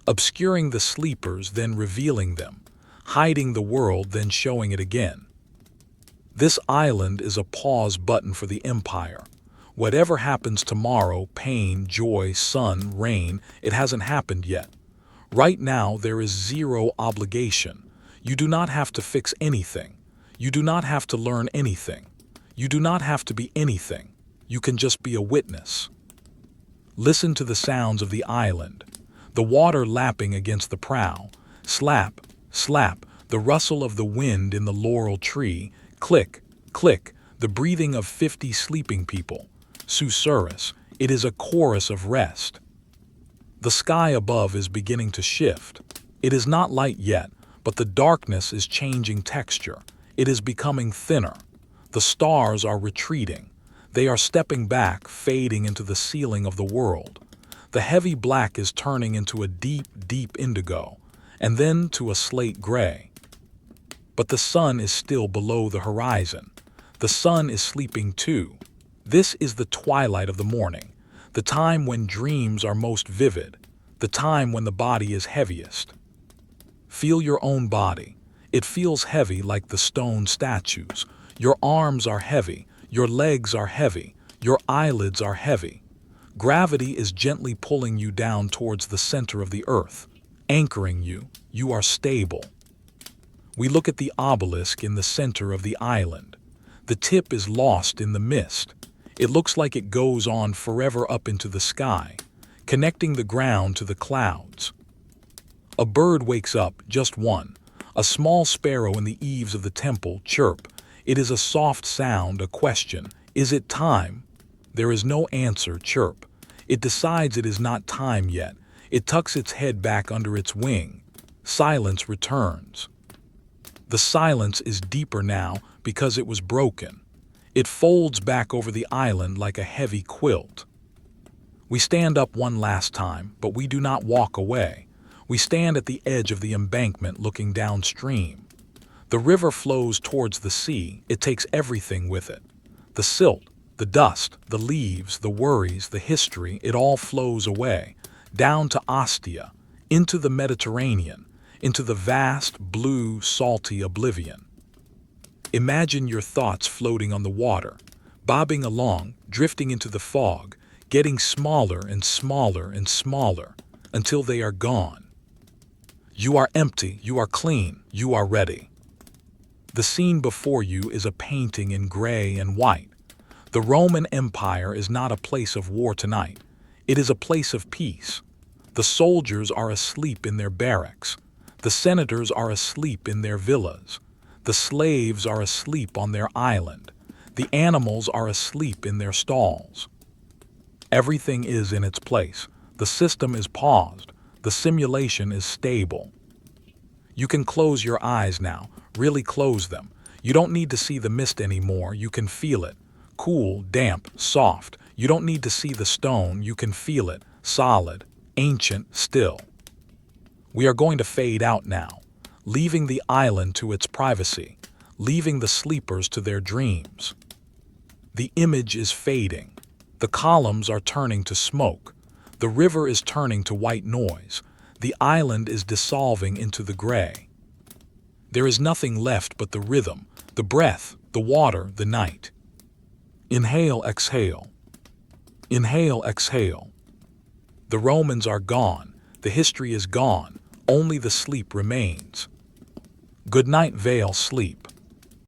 obscuring the sleepers, then revealing them, hiding the world, then showing it again. This island is a pause button for the empire. Whatever happens tomorrow, pain, joy, sun, rain, it hasn't happened yet. Right now, there is zero obligation. You do not have to fix anything. You do not have to learn anything. You do not have to be anything. You can just be a witness. Listen to the sounds of the island. The water lapping against the prow. Slap, slap, the rustle of the wind in the laurel tree. Click, click, the breathing of 50 sleeping people. Susurrus, it is a chorus of rest. The sky above is beginning to shift. It is not light yet, but the darkness is changing texture. It is becoming thinner. The stars are retreating. They are stepping back, fading into the ceiling of the world. The heavy black is turning into a deep, deep indigo, and then to a slate gray. But the sun is still below the horizon. The sun is sleeping too. This is the twilight of the morning, the time when dreams are most vivid, the time when the body is heaviest. Feel your own body. It feels heavy like the stone statues. Your arms are heavy. Your legs are heavy. Your eyelids are heavy. Gravity is gently pulling you down towards the center of the earth, anchoring you. You are stable. We look at the obelisk in the center of the island. The tip is lost in the mist. It looks like it goes on forever up into the sky, connecting the ground to the clouds. A bird wakes up, just one. A small sparrow in the eaves of the temple chirp. It is a soft sound, a question. Is it time? There is no answer, chirp. It decides it is not time yet. It tucks its head back under its wing. Silence returns. The silence is deeper now because it was broken. It folds back over the island like a heavy quilt. We stand up one last time, but we do not walk away. We stand at the edge of the embankment looking downstream. The river flows towards the sea. It takes everything with it. The silt, the dust, the leaves, the worries, the history, it all flows away, down to Ostia, into the Mediterranean, into the vast, blue, salty oblivion. Imagine your thoughts floating on the water, bobbing along, drifting into the fog, getting smaller and smaller and smaller, until they are gone. You are empty, you are clean, you are ready. The scene before you is a painting in gray and white. The Roman Empire is not a place of war tonight. It is a place of peace. The soldiers are asleep in their barracks. The senators are asleep in their villas. The slaves are asleep on their island. The animals are asleep in their stalls. Everything is in its place. The system is paused. The simulation is stable. You can close your eyes now, really close them. You don't need to see the mist anymore, you can feel it. Cool, damp, soft. You don't need to see the stone, you can feel it. Solid, ancient, still. We are going to fade out now, leaving the island to its privacy, leaving the sleepers to their dreams. The image is fading. The columns are turning to smoke. The river is turning to white noise. The island is dissolving into the gray. There is nothing left but the rhythm, the breath, the water, the night. Inhale, exhale. Inhale, exhale. The Romans are gone. The history is gone. Only the sleep remains. Good night, Vale, sleep.